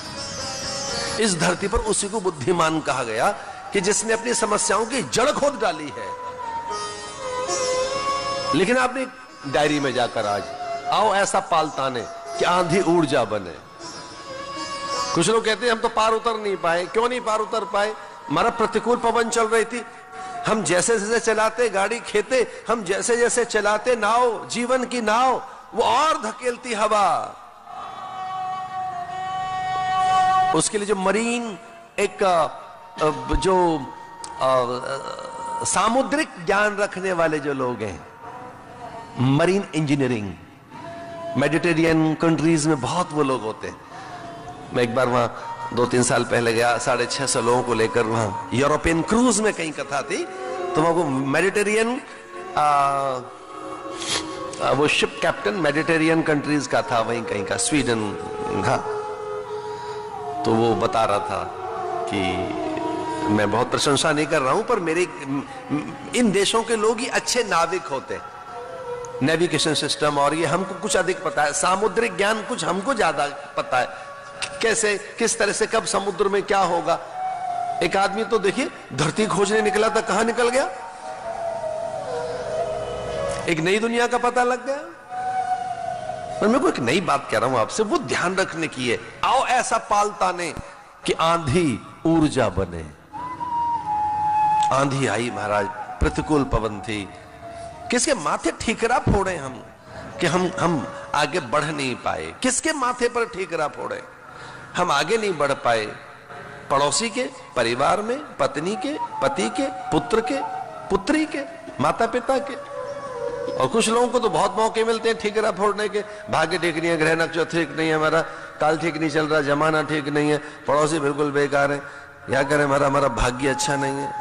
इस धरती पर उसी को बुद्धिमान कहा गया कि जिसने अपनी समस्याओं की जड़ खोद डाली है। लेकिन आपने डायरी में जाकर आज आओ ऐसा पालताने कि आंधी ऊर्जा बने। कुछ लोग कहते हैं हम तो पार उतर नहीं पाए। क्यों नहीं पार उतर पाए? हमारा प्रतिकूल पवन चल रही थी, हम जैसे जैसे चलाते गाड़ी, खेते, हम जैसे जैसे चलाते नाव, जीवन की नाव, वो और धकेलती हवा। उसके लिए जो मरीन एक जो सामुद्रिक ज्ञान रखने वाले जो लोग हैं, मरीन इंजीनियरिंग, मेडिटेरियन कंट्रीज में बहुत वो लोग होते हैं। मैं एक बार वहां 2-3 साल पहले गया, 650 लोगों को लेकर वहां यूरोपियन क्रूज में कहीं कथा थी, तो वहां को मेडिटेरियन वो शिप कैप्टन मेडिटेरियन कंट्रीज का था, वहीं कहीं का, स्वीडन था। तो वो बता रहा था कि मैं बहुत प्रशंसा नहीं कर रहा हूं, पर मेरे इन देशों के लोग ही अच्छे नाविक होते हैं। नेविगेशन सिस्टम और ये हमको कुछ अधिक पता है, सामुद्रिक ज्ञान कुछ हमको ज्यादा पता है, कैसे किस तरह से कब समुद्र में क्या होगा। एक आदमी तो देखिए धरती खोजने निकला था, कहां निकल गया, एक नई दुनिया का पता लग गया। और मैं को एक नई बात कह रहा हूं आपसे, वो ध्यान रखने की है। आओ ऐसा पाल ताने कि आंधी ऊर्जा बने। आंधी आई महाराज, प्रतिकूल पवन थी, किसके माथे ठीकरा फोड़े हम कि हम आगे बढ़ नहीं पाए। किसके माथे पर ठीकरा फोड़े, हम आगे नहीं बढ़ पाए। पड़ोसी के, परिवार में, पत्नी के, पति के, पुत्र के, पुत्री के, माता पिता के। और कुछ लोगों को तो बहुत मौके मिलते हैं ठीकरा फोड़ने के। भाग्य ठीक नहीं है, ग्रह नक्षत्र ठीक नहीं है, हमारा काल ठीक नहीं चल रहा, जमाना ठीक नहीं है, पड़ोसी बिल्कुल बेकार है, क्या करें, हमारा भाग्य अच्छा नहीं है।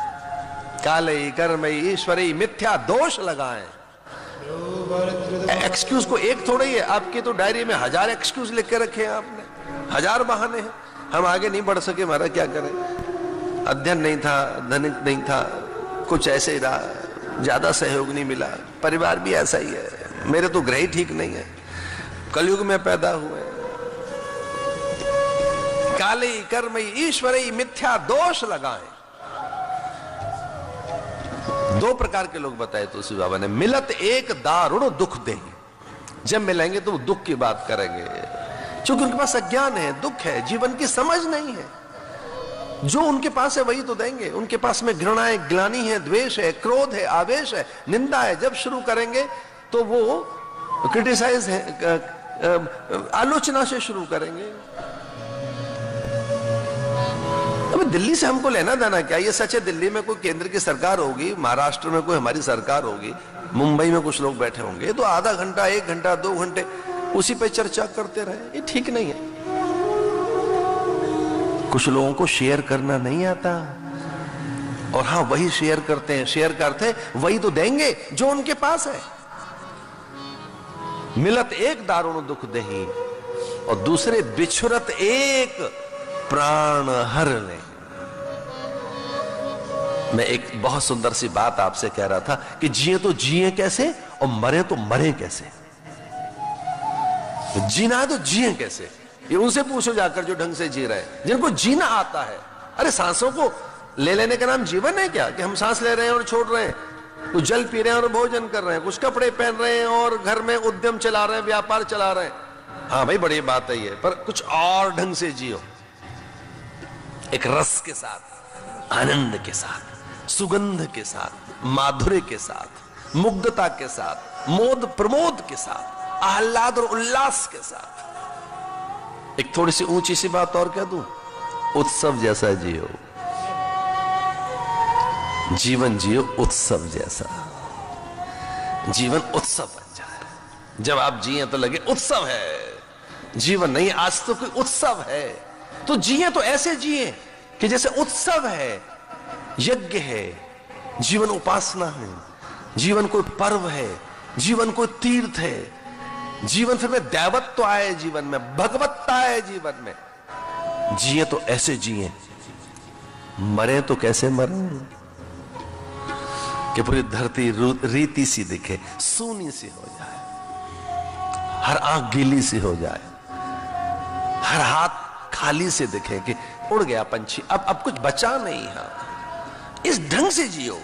काले कर्मई ईश्वरी मिथ्या दोष लगाएं। एक्सक्यूज को एक थोड़ा ही है, आपकी तो डायरी में 1000 एक्सक्यूज लिख के रखे हैं आपने, 1000 बहाने हैं। हम आगे नहीं बढ़ सके, हमारा क्या करें, अध्ययन नहीं था, धनिक नहीं था, कुछ ऐसे ही रहा, ज्यादा सहयोग नहीं मिला, परिवार भी ऐसा ही है, मेरे तो ग्रह ही ठीक नहीं है, कलयुग में पैदा हुए। काले कर्मई ईश्वरी मिथ्या दोष लगाएं। 2 प्रकार के लोग बताए तुलसी बाबा ने। मिलत एक दारुण दुख देंगे, जब मिलेंगे तो वो दुख की बात करेंगे, क्योंकि उनके पास अज्ञान है, दुख है, जीवन की समझ नहीं है। जो उनके पास है वही तो देंगे। उनके पास में घृणा है, ग्लानि है, द्वेष है, क्रोध है, आवेश है, निंदा है। जब शुरू करेंगे तो वो क्रिटिसाइज है, आलोचना से शुरू करेंगे। अबे दिल्ली से हमको लेना देना क्या? ये सच है, दिल्ली में कोई केंद्र की सरकार होगी, महाराष्ट्र में कोई हमारी सरकार होगी, मुंबई में कुछ लोग बैठे होंगे, तो आधा घंटा, 1 घंटा, 2 घंटे उसी पे चर्चा करते रहे, ये ठीक नहीं है। कुछ लोगों को शेयर करना नहीं आता, और हाँ वही शेयर करते हैं, शेयर करते वही तो देंगे जो उनके पास है। मिलत एक दारुण दुख देही, और दूसरे बिछुरत एक प्राण हर ले। मैं एक बहुत सुंदर सी बात आपसे कह रहा था कि जिए तो जिए कैसे और मरे तो मरे कैसे। जीना है तो जिए कैसे, ये उनसे पूछो जाकर जो ढंग से जी रहे हैं, जिनको जीना आता है। अरे सांसों को ले लेने का नाम जीवन है क्या, कि हम सांस ले रहे हैं और छोड़ रहे हैं, कुछ जल पी रहे हैं और भोजन कर रहे हैं, कुछ कपड़े पहन रहे हैं और घर में उद्यम चला रहे हैं, व्यापार चला रहे हैं। हाँ भाई बड़ी बात है ये, पर कुछ और ढंग से जियो, एक रस के साथ, आनंद के साथ, सुगंध के साथ, माधुर्य के साथ, मुग्धता के साथ, मोद प्रमोद के साथ, आह्लाद और उल्लास के साथ। एक थोड़ी सी ऊंची सी बात और कह दूं, उत्सव जैसा जियो, जीवन जियो उत्सव जैसा। जीवन उत्सव बन जाए, जब आप जिए तो लगे उत्सव है, जीवन नहीं आज तो कोई उत्सव है। तो जिए तो ऐसे जिए कि जैसे उत्सव है, यज्ञ है, जीवन उपासना है, जीवन कोई पर्व है, जीवन कोई तीर्थ है, जीवन फिर में दैवत्व आए, जीवन में भगवत्ता है, जीवन में जिए तो ऐसे जिए। मरे तो कैसे मरे कि पूरी धरती रीति सी दिखे, सूनी सी हो जाए, हर आंख गीली सी हो जाए, हर हाथ खाली से दिखे कि उड़ गया पंछी, अब कुछ बचा नहीं है। इस ढंग से जियो।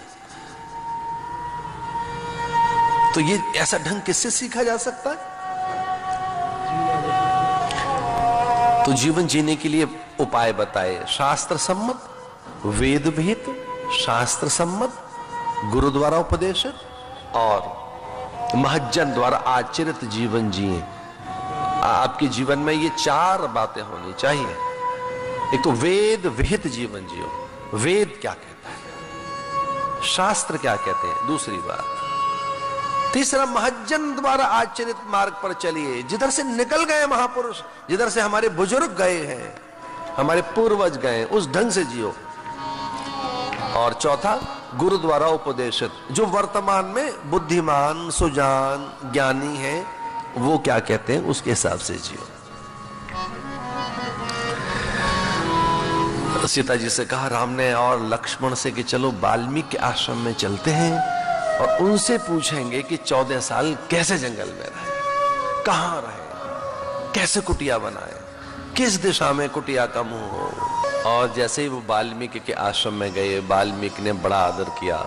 तो ये ऐसा ढंग किससे सीखा जा सकता है? तो जीवन जीने के लिए उपाय बताए, शास्त्र सम्मत, वेद विहित, शास्त्र सम्मत, गुरु द्वारा उपदेशित और महज्जन द्वारा आचरित जीवन जिए। आपके जीवन में ये 4 बातें होनी चाहिए। एक तो वेद विहित जीवन जियो, वेद क्या कहता है, शास्त्र क्या कहते हैं, दूसरी बात। तीसरा, महज्जन द्वारा आचरित मार्ग पर चलिए, जिधर से निकल गए महापुरुष, जिधर से हमारे बुजुर्ग गए हैं, हमारे पूर्वज गए, उस ढंग से जियो। और चौथा, गुरु द्वारा उपदेशित, जो वर्तमान में बुद्धिमान, सुजान, ज्ञानी है, वो क्या कहते हैं उसके हिसाब से जियो। सीता जी से कहा राम ने और लक्ष्मण से कि चलो वाल्मीकि आश्रम में चलते हैं और उनसे पूछेंगे कि 14 साल कैसे जंगल में रहे, कहां रहे, कैसे कुटिया बनाए, किस दिशा में कुटिया का मुंह हो। और जैसे ही वो वाल्मीकि के आश्रम में गए, वाल्मीकि ने बड़ा आदर किया।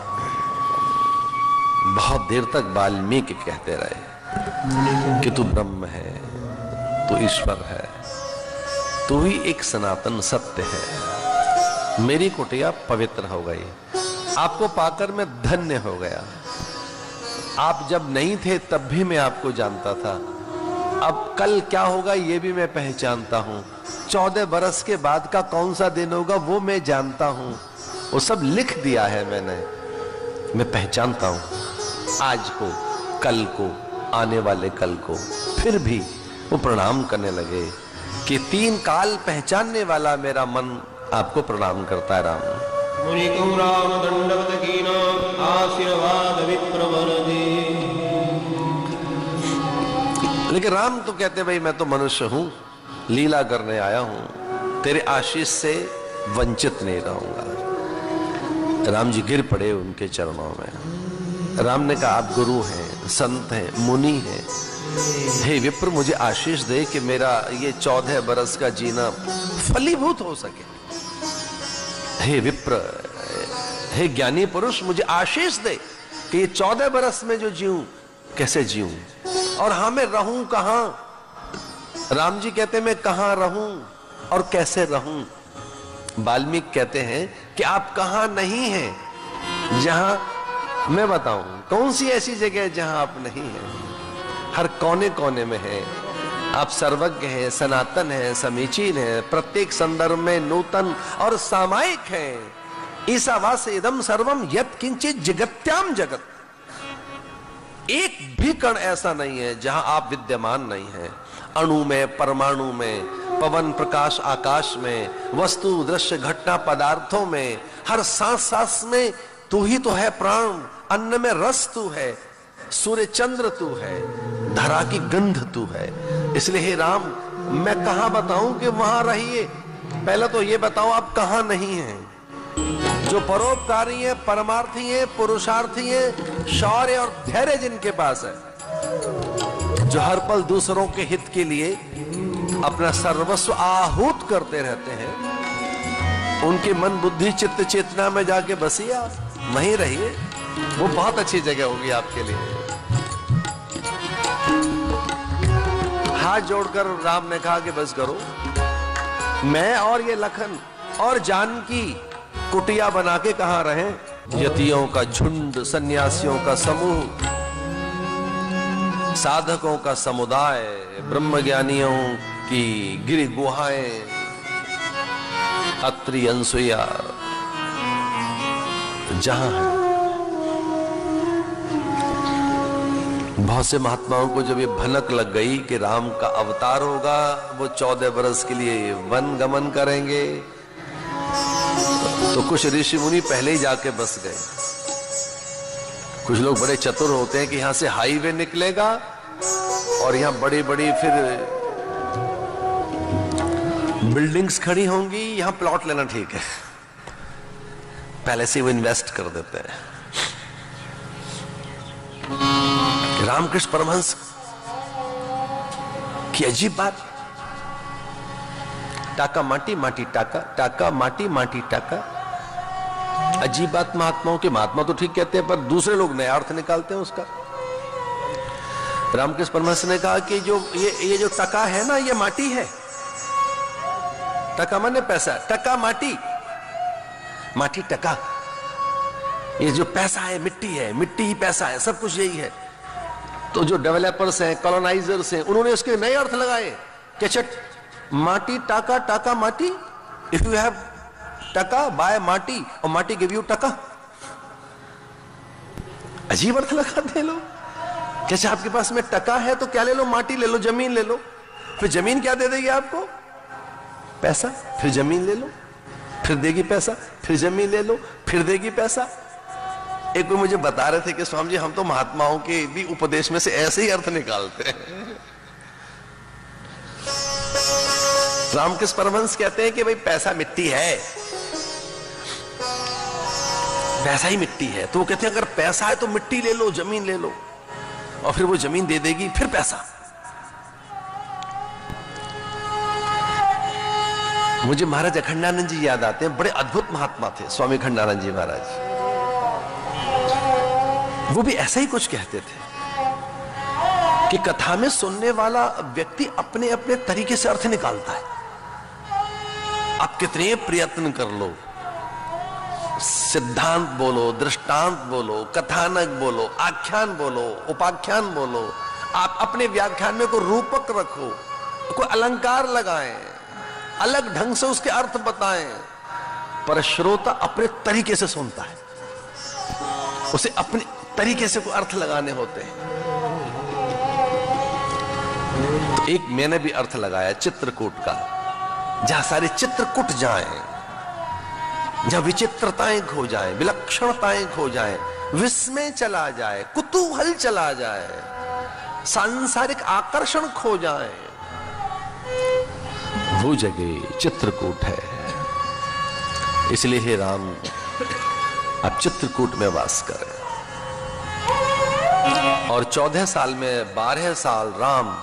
बहुत देर तक वाल्मीकि कहते रहे कि तू ब्रह्म है, तू ईश्वर है, तू ही एक सनातन सत्य है। मेरी कुटिया पवित्र हो गई, आपको पाकर मैं धन्य हो गया। आप जब नहीं थे तब भी मैं आपको जानता था, अब कल क्या होगा ये भी मैं पहचानता हूं। 14 बरस के बाद का कौन सा दिन होगा वो मैं जानता हूं, वो सब लिख दिया है मैंने, मैं पहचानता हूं आज को, कल को, आने वाले कल को। फिर भी वो प्रणाम करने लगे कि 3 काल पहचानने वाला मेरा मन आपको प्रणाम करता है। राम मुनिकुम राम दंडवत कीना आशीर्वाद विप्रवरदे। लेकिन राम तो कहते भाई मैं तो मनुष्य हूं, लीला करने आया हूं, तेरे आशीष से वंचित नहीं रहूंगा। राम जी गिर पड़े उनके चरणों में। राम ने कहा आप गुरु हैं, संत हैं, मुनि हैं, हे विप्र मुझे आशीष दे कि मेरा ये 14 बरस का जीना फलीभूत हो सके। हे विप्र, हे ज्ञानी पुरुष मुझे आशीष दे कि ये 14 बरस में जो जीऊं कैसे जीऊं, और हाँ मैं रहूं कहां। राम जी कहते मैं कहां रहूं और कैसे रहूं। वाल्मीकि कहते हैं कि आप कहां नहीं हैं, जहां मैं बताऊं कौन सी ऐसी जगह जहां आप नहीं हैं। हर कोने कोने में है, आप सर्वज्ञ हैं, सनातन हैं, समीचीन हैं, प्रत्येक संदर्भ में नूतन और सामायिक हैं। ईसावास इदम सर्वम यत् किंचित जगत्याम जगत। एक भी कण ऐसा नहीं है जहां आप विद्यमान नहीं हैं। अणु में, परमाणु में, पवन प्रकाश आकाश में, वस्तु दृश्य घटना पदार्थों में, हर सांस सांस में तू ही तो है प्राण, अन्न में रस तू है, सूर्य चंद्र तू है, धरा की गंध तू है। इसलिए हे राम मैं कहां बताऊं कि वहां रहिए, पहले तो ये बताओ आप कहां नहीं हैं। जो परोपकारी है, परमार्थी है, पुरुषार्थी है, शौर्य और धैर्य जिनके पास है, जो हर पल दूसरों के हित के लिए अपना सर्वस्व आहूत करते रहते हैं, उनके मन बुद्धि चित्त चेतना में जाके बसिए, आप वहीं रहिए, वो बहुत अच्छी जगह होगी आपके लिए। हाथ जोड़कर राम ने कहा कि बस करो, मैं और ये लखन और जानकी कुटिया बना के कहां रहे। यतियों का झुंड, सन्यासियों का समूह, साधकों का समुदाय, ब्रह्मज्ञानियों की गिरि गुहाएं, अत्रि अनसुईया जहां है। बहुत से महात्माओं को जब ये भनक लग गई कि राम का अवतार होगा, वो 14 बरस के लिए वन गमन करेंगे, तो कुछ ऋषि मुनि पहले ही जाके बस गए। कुछ लोग बड़े चतुर होते हैं कि यहां से हाईवे निकलेगा और यहां बड़ी बड़ी फिर बिल्डिंग्स खड़ी होंगी, यहां प्लॉट लेना ठीक है, पहले से वो इन्वेस्ट कर देते हैं। रामकृष्ण परमहंस की अजीब बात, टाका माटी, माटी टाका, टाका माटी, माटी टाका। अजीब बात महात्माओं के, महात्मा तो ठीक कहते हैं पर दूसरे लोग नया अर्थ निकालते हैं उसका। रामकृष्ण परमहंस ने कहा कि जो ये जो टका है ना, ये माटी है। टका माने पैसा, टका माटी, माटी टका। ये जो पैसा है मिट्टी है, मिट्टी ही पैसा है, सब कुछ यही है। तो जो डेवलपर्स हैं, कॉलोनाइजर्स हैं, उन्होंने उसके नए अर्थ लगाए कि चट माटी टाका, टाका माटी, इफ यू हैव टका बाय माटी और माटी गिव यू टका। अजीब अर्थ लगाते हैं लोग। कैसे आपके पास में टका है तो क्या ले लो, माटी ले लो, जमीन ले लो, फिर जमीन क्या दे देगी आपको, पैसा, फिर जमीन ले लो, फिर देगी पैसा, फिर जमीन ले लो, फिर देगी पैसा। एक कोई मुझे बता रहे थे कि स्वामी जी हम तो महात्माओं के भी उपदेश में से ऐसे ही अर्थ निकालते हैं। रामकृष्ण परमहंस कहते हैं कि भाई पैसा मिट्टी है, वैसा ही मिट्टी है। तो वो कहते हैं अगर पैसा है तो मिट्टी ले लो, जमीन ले लो, और फिर वो जमीन दे देगी, फिर पैसा। मुझे महाराज अखंडानंद जी याद आते हैं, बड़े अद्भुत महात्मा थे स्वामी अखंडानंद जी महाराज। वो भी ऐसा ही कुछ कहते थे कि कथा में सुनने वाला व्यक्ति अपने अपने तरीके से अर्थ निकालता है। आप कितने प्रयत्न कर लो, सिद्धांत बोलो, दृष्टांत बोलो, कथानक बोलो, आख्यान बोलो, उपाख्यान बोलो, आप अपने व्याख्यान में कोई रूपक रखो, कोई अलंकार लगाएं, अलग ढंग से उसके अर्थ बताएं, पर श्रोता अपने तरीके से सुनता है, उसे अपने तरीके से कोई अर्थ लगाने होते हैं। तो एक मैंने भी अर्थ लगाया चित्रकूट का, जहां सारे चित्रकूट जाएं, जहां विचित्रताएं खो जाएं, विलक्षणताएं खो जाएं, विस्मय चला जाए, कुतूहल चला जाए, सांसारिक आकर्षण खो जाए, वो जगह चित्रकूट है। इसलिए हे राम, आप चित्रकूट में वास करें। और 14 साल में 12 साल राम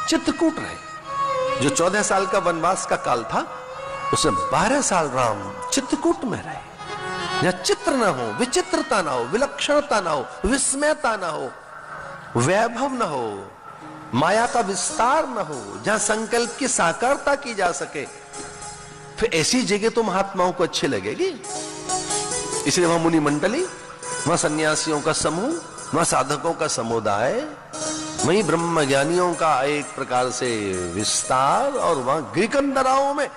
चित्रकूट रहे। जो 14 साल का वनवास का काल था, उसमें 12 साल राम चित्रकूट में रहे, जहां चित्र ना हो, विचित्रता ना हो, विलक्षणता ना हो, विस्मयता ना हो, वैभव ना हो, माया का विस्तार ना हो, जहां संकल्प की साकारता की जा सके, फिर ऐसी जगह तो महात्माओं को अच्छी लगेगी। इसलिए वहां मुनि मंडली, वहां सन्यासियों का समूह, वहां साधकों का समुदाय, वहीं ब्रह्म ज्ञानियों का एक प्रकार से विस्तार, और वहां गृकंदराओं में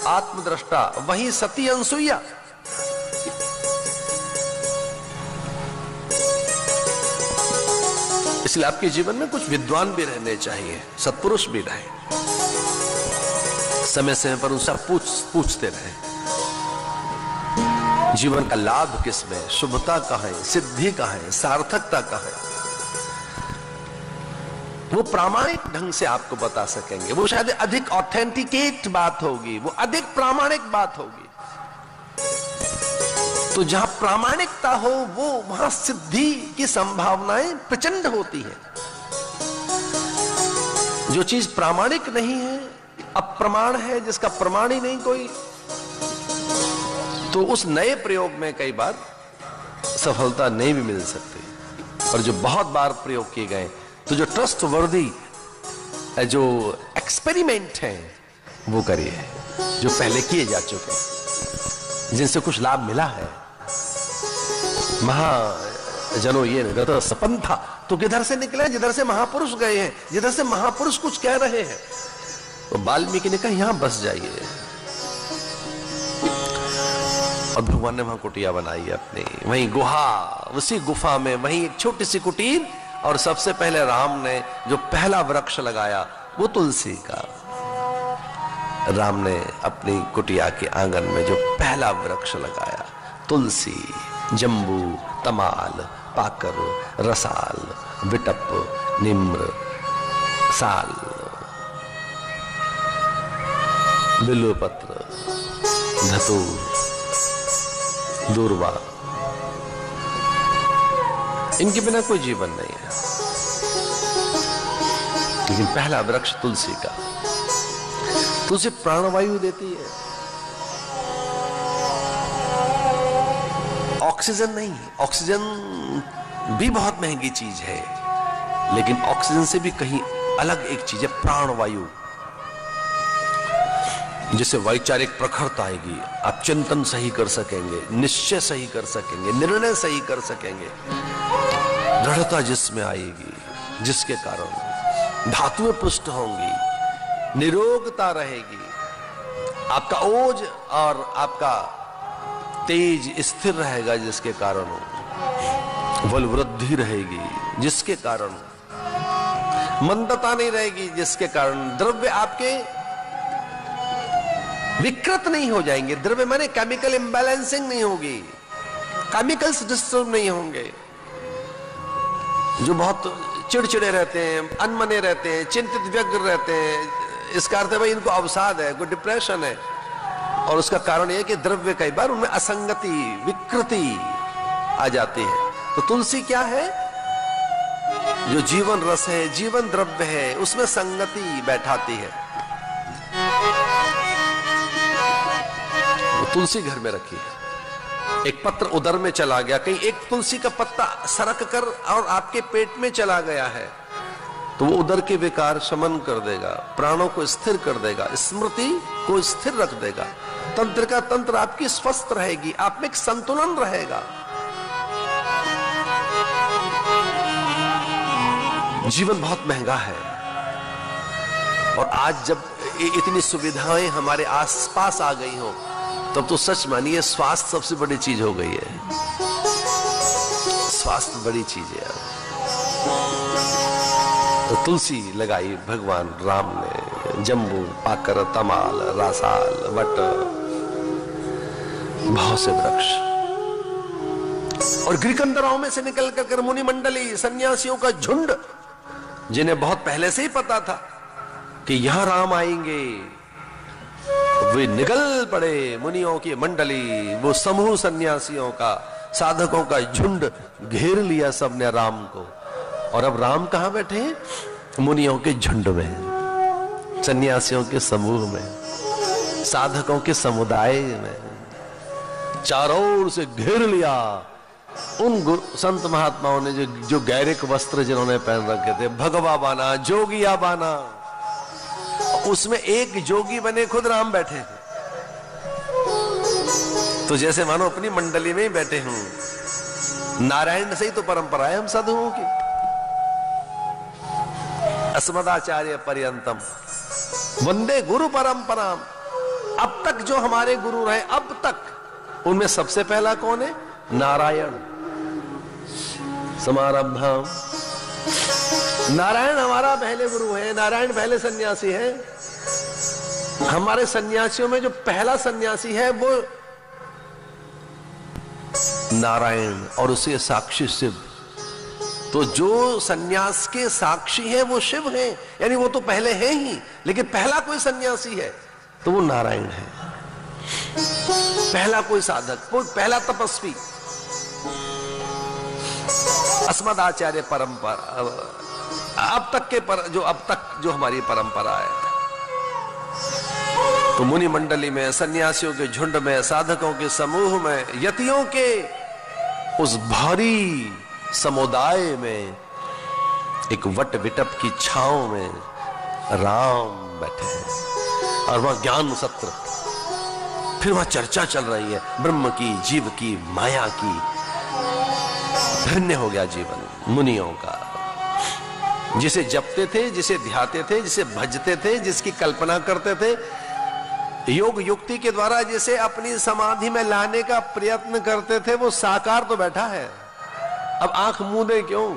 आत्मद्रष्टा, वहीं सती अनसुईया। इसलिए आपके जीवन में कुछ विद्वान भी रहने चाहिए, सत्पुरुष भी रहे, समय समय पर उनसे पूछते रहे जीवन का लाभ किसमें, शुभता कहां है, सिद्धि कहां है, सार्थकता कहां है। वो प्रामाणिक ढंग से आपको बता सकेंगे, वो शायद अधिक ऑथेंटिकेट बात होगी, वो अधिक प्रामाणिक बात होगी। तो जहां प्रामाणिकता हो, वो वहां सिद्धि की संभावनाएं प्रचंड होती है। जो चीज प्रामाणिक नहीं है, अप्रमाण है, जिसका प्रमाण ही नहीं कोई, तो उस नए प्रयोग में कई बार सफलता नहीं भी मिल सकती। और जो बहुत बार प्रयोग किए गए, तो जो ट्रस्टवर्दी जो एक्सपेरिमेंट हैं वो करिए, जो पहले किए जा चुके, जिनसे कुछ लाभ मिला है। महाजनों ये गत सपन था, तो किधर से निकले, जिधर से महापुरुष गए हैं, जिधर से महापुरुष कुछ कह रहे हैं, तो वाल्मीकि ने कहा यहां बस जाइए। और भगवान ने वहां कुटिया बनाई है अपनी, वहीं गुहा, उसी गुफा में वहीं एक छोटी सी कुटीर। और सबसे पहले राम ने जो पहला वृक्ष लगाया वो तुलसी का। राम ने अपनी कुटिया के आंगन में जो पहला वृक्ष लगाया, तुलसी, जम्बू, तमाल, पाकर, रसाल, विटप, निम्र, साल, बिल्वपत्र, धतूर, दूर्वा, इनके बिना कोई जीवन नहीं है। लेकिन पहला वृक्ष तुलसी का, तुलसी प्राणवायु देती है, ऑक्सीजन नहीं। ऑक्सीजन भी बहुत महंगी चीज है, लेकिन ऑक्सीजन से भी कहीं अलग एक चीज है प्राणवायु, जिससे वैचारिक प्रखरता आएगी, आप चिंतन सही कर सकेंगे, निश्चय सही कर सकेंगे, निर्णय सही कर सकेंगे, दृढ़ता जिसमें आएगी, जिसके कारण धातुएं पुष्ट होंगी, निरोगता रहेगी, आपका ओज और आपका तेज स्थिर रहेगा, जिसके कारण बल वृद्धि रहेगी, जिसके कारण मंदता नहीं रहेगी, जिसके कारण द्रव्य आपके विकृत नहीं हो जाएंगे। द्रव्य माने केमिकल इंबैलेंसिंग नहीं होगी, केमिकल्स डिस्टर्ब नहीं होंगे। जो बहुत चिड़चिड़े रहते हैं, अनमने रहते हैं, चिंतित व्यग्र रहते हैं, इसका अर्थ है भाई इनको अवसाद है, कोई डिप्रेशन है, और उसका कारण यह है कि द्रव्य कई बार उनमें असंगति, विकृति आ जाती है। तो तुलसी क्या है? जो जीवन रस है, जीवन द्रव्य है, उसमें संगति बैठाती है। तो तुलसी घर में रखी है। एक पत्र उदर में चला गया, कहीं एक तुलसी का पत्ता सरक कर और आपके पेट में चला गया है, तो वो उदर के विकार शमन कर देगा, प्राणों को स्थिर कर देगा, स्मृति को स्थिर रख देगा, तंत्र का तंत्र आपकी स्वस्थ रहेगी, आप में एक संतुलन रहेगा। जीवन बहुत महंगा है और आज जब इतनी सुविधाएं हमारे आसपास आ गई हो तब तो सच मानिए स्वास्थ्य सबसे बड़ी चीज हो गई है। स्वास्थ्य बड़ी चीज है। तो तुलसी लगाई भगवान राम ने, जम्बू, पाकर, तमाल, रासाल, वट, बहुत से वृक्ष। और गिरिकंदराओं में से निकल कर मुनि मंडली, सन्यासियों का झुंड, जिन्हें बहुत पहले से ही पता था कि यहां राम आएंगे, वे निकल पड़े। मुनियों की मंडली, वो समूह सन्यासियों का, साधकों का झुंड घेर लिया सबने राम को। और अब राम कहां बैठे हैं? मुनियों के झुंड में, सन्यासियों के समूह में, साधकों के समुदाय में, चारों ओर से घेर लिया। उन संत महात्माओं ने जो गैरिक वस्त्र जिन्होंने पहन रखे थे, भगवा बाना, जोगिया बाना, उसमें एक जोगी बने खुद राम बैठे थे। तो जैसे मानो अपनी मंडली में ही बैठे हूं। नारायण से ही तो परंपरा है हम साधुओं की। अस्मदाचार्य पर्यंतम वंदे गुरु परंपराम। अब तक जो हमारे गुरु रहे, अब तक उनमें सबसे पहला कौन है? नारायण। समारंभम, नारायण हमारा पहले गुरु है, नारायण पहले सन्यासी है। हमारे सन्यासियों में जो पहला सन्यासी है वो नारायण और उसे साक्षी शिव। तो जो सन्यास के साक्षी है वो शिव है, यानी वो तो पहले है ही, लेकिन पहला कोई सन्यासी है तो वो नारायण है। पहला कोई साधक, कोई पहला तपस्वी। अस्मदाचार्य परंपरा, अब तक जो हमारी परंपरा है। तो मुनि मंडली में, सन्यासियों के झुंड में, साधकों के समूह में, यतियों के उस भारी समुदाय में, एक वट विटप की छांव में राम बैठे हैं। और वहां ज्ञान सत्र, फिर वहां चर्चा चल रही है ब्रह्म की, जीव की, माया की। धन्य हो गया जीवन मुनियों का, जिसे जपते थे, जिसे ध्याते थे, जिसे भजते थे, जिसकी कल्पना करते थे, योग युक्ति के द्वारा जिसे अपनी समाधि में लाने का प्रयत्न करते थे, वो साकार तो बैठा है। अब आंख मूंदे क्यों?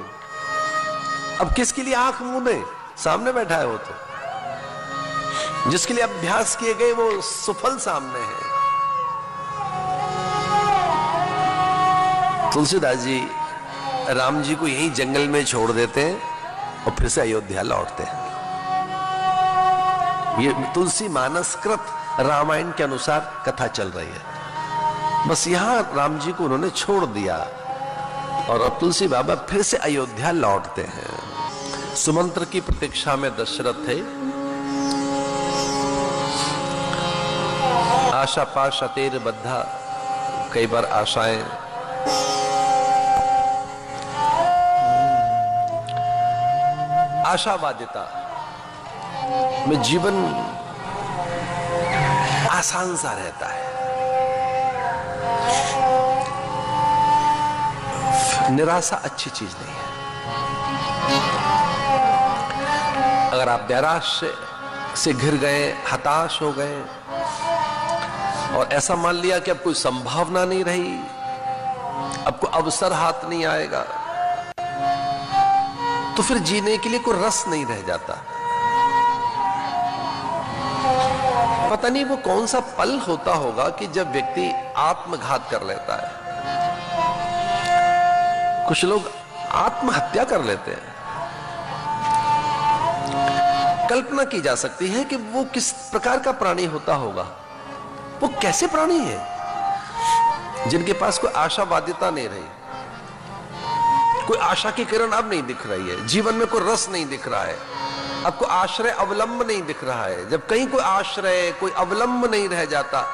अब किसके लिए आंख मूंदे? सामने बैठा है वो तो। जिसके लिए अभ्यास किए गए वो सुफल सामने है। तुलसीदास जी राम जी को यहीं जंगल में छोड़ देते हैं और फिर से अयोध्या लौटते हैं। ये तुलसी मानसकृत रामायण के अनुसार कथा चल रही है। बस यहां राम जी को उन्होंने छोड़ दिया और अब तुलसी बाबा फिर से अयोध्या लौटते हैं। सुमंत्र की प्रतीक्षा में दशरथ थे। आशा पाश अतेर बद्धा, कई बार आशाएं आशावादिता में जीवन आसान सा रहता है। निराशा अच्छी चीज नहीं है। अगर आप निराश से घिर गए, हताश हो गए और ऐसा मान लिया कि अब कोई संभावना नहीं रही, अब कोई अवसर हाथ नहीं आएगा, तो फिर जीने के लिए कोई रस नहीं रह जाता। पता नहीं वो कौन सा पल होता होगा कि जब व्यक्ति आत्मघात कर लेता है। कुछ लोग आत्महत्या कर लेते हैं। कल्पना की जा सकती है कि वो किस प्रकार का प्राणी होता होगा। वो कैसे प्राणी है जिनके पास कोई आशावादिता नहीं रही, कोई आशा की किरण अब नहीं दिख रही है, जीवन में कोई रस नहीं दिख रहा है, अब कोई आश्रय अवलंब नहीं दिख रहा है। जब कहीं कोई आश्रय, कोई अवलंब नहीं रह जाता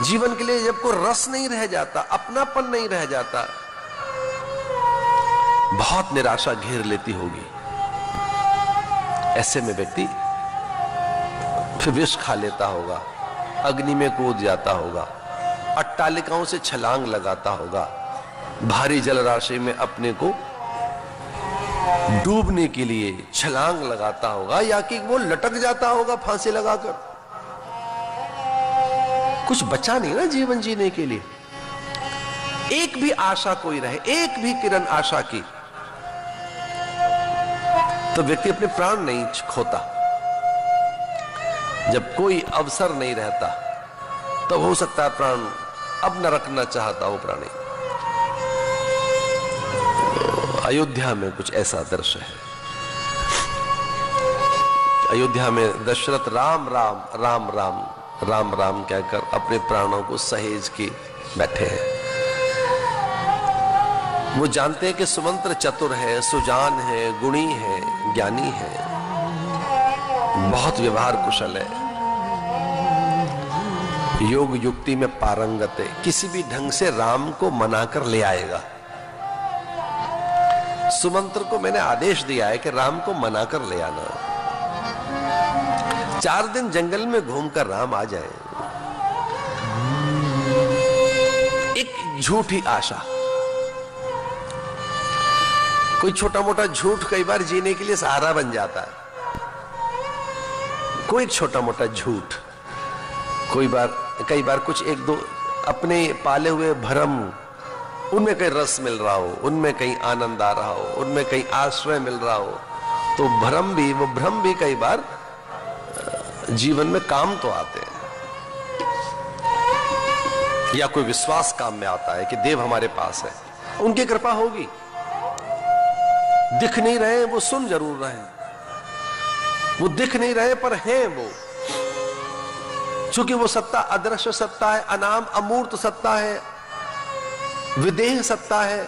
जीवन के लिए, जब कोई रस नहीं रह जाता, अपनापन नहीं रह जाता, बहुत निराशा घेर लेती होगी। ऐसे में व्यक्ति फिर विष खा लेता होगा, अग्नि में कूद जाता होगा, अट्टालिकाओं से छलांग लगाता होगा, भारी जलराशि में अपने को डूबने के लिए छलांग लगाता होगा, या कि वो लटक जाता होगा फांसी लगाकर। कुछ बचा नहीं ना जीवन जीने के लिए। एक भी आशा कोई रहे, एक भी किरण आशा की, तो व्यक्ति अपने प्राण नहीं खोता। जब कोई अवसर नहीं रहता तो हो सकता है प्राण अब न रखना चाहता हो प्राणी। अयोध्या में कुछ ऐसा दृश्य है। अयोध्या में दशरथ राम राम राम राम राम राम कहकर अपने प्राणों को सहेज के बैठे हैं। वो जानते हैं कि सुमंत्र चतुर है, सुजान है, गुणी है, ज्ञानी है, बहुत व्यवहार कुशल है, योग युक्ति में पारंगत है, किसी भी ढंग से राम को मनाकर ले आएगा। सुमंत्र को मैंने आदेश दिया है कि राम को मनाकर ले आना। 4 दिन जंगल में घूमकर राम आ जाए। एक झूठी आशा, कोई छोटा मोटा झूठ कई बार जीने के लिए सहारा बन जाता है। कोई छोटा मोटा झूठ, कई बार कुछ एक दो अपने पाले हुए भ्रम, उनमें कहीं रस मिल रहा हो, उनमें कहीं आनंद आ रहा हो, उनमें कहीं आश्रय मिल रहा हो, तो वो भ्रम भी कई बार जीवन में काम तो आते हैं। या कोई विश्वास काम में आता है कि देव हमारे पास है, उनकी कृपा होगी। दिख नहीं रहे वो सुन जरूर रहे, वो दिख नहीं रहे पर हैं वो, चूंकि वो सत्ता अदृश्य सत्ता है, अनाम अमूर्त सत्ता है, विदेह सत्ता है।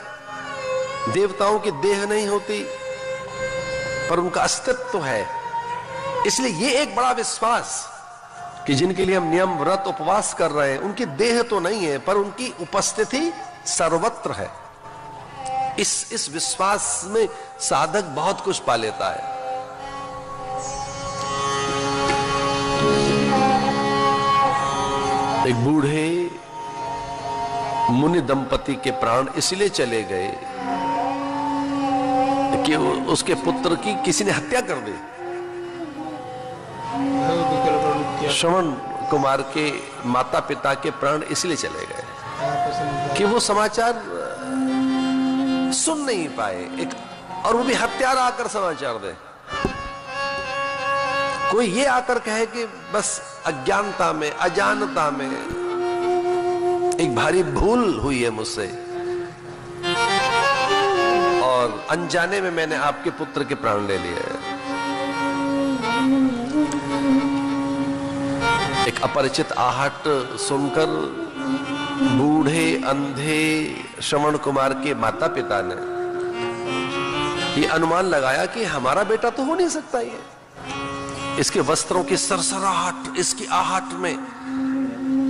देवताओं की देह नहीं होती पर उनका अस्तित्व है। इसलिए ये एक बड़ा विश्वास कि जिनके लिए हम नियम व्रत उपवास कर रहे हैं, उनकी देह तो नहीं है पर उनकी उपस्थिति सर्वत्र है। इस विश्वास में साधक बहुत कुछ पा लेता है। एक बूढ़े मुनि दंपति के प्राण इसलिए चले गए कि उसके पुत्र की किसी ने हत्या कर दी। श्रवण कुमार के माता पिता के प्राण इसलिए चले गए कि वो समाचार सुन नहीं पाए, और वो भी हत्यारा आकर समाचार दे। कोई ये आकर कहे कि बस अज्ञानता में, अजानता में एक भारी भूल हुई है मुझसे, और अनजाने में मैंने आपके पुत्र के प्राण ले लिए। एक अपरिचित आहट सुनकर बूढ़े अंधे श्रवण कुमार के माता पिता ने ये अनुमान लगाया कि हमारा बेटा तो हो नहीं सकता। इसके वस्त्रों की सरसराहट, इसकी आहट में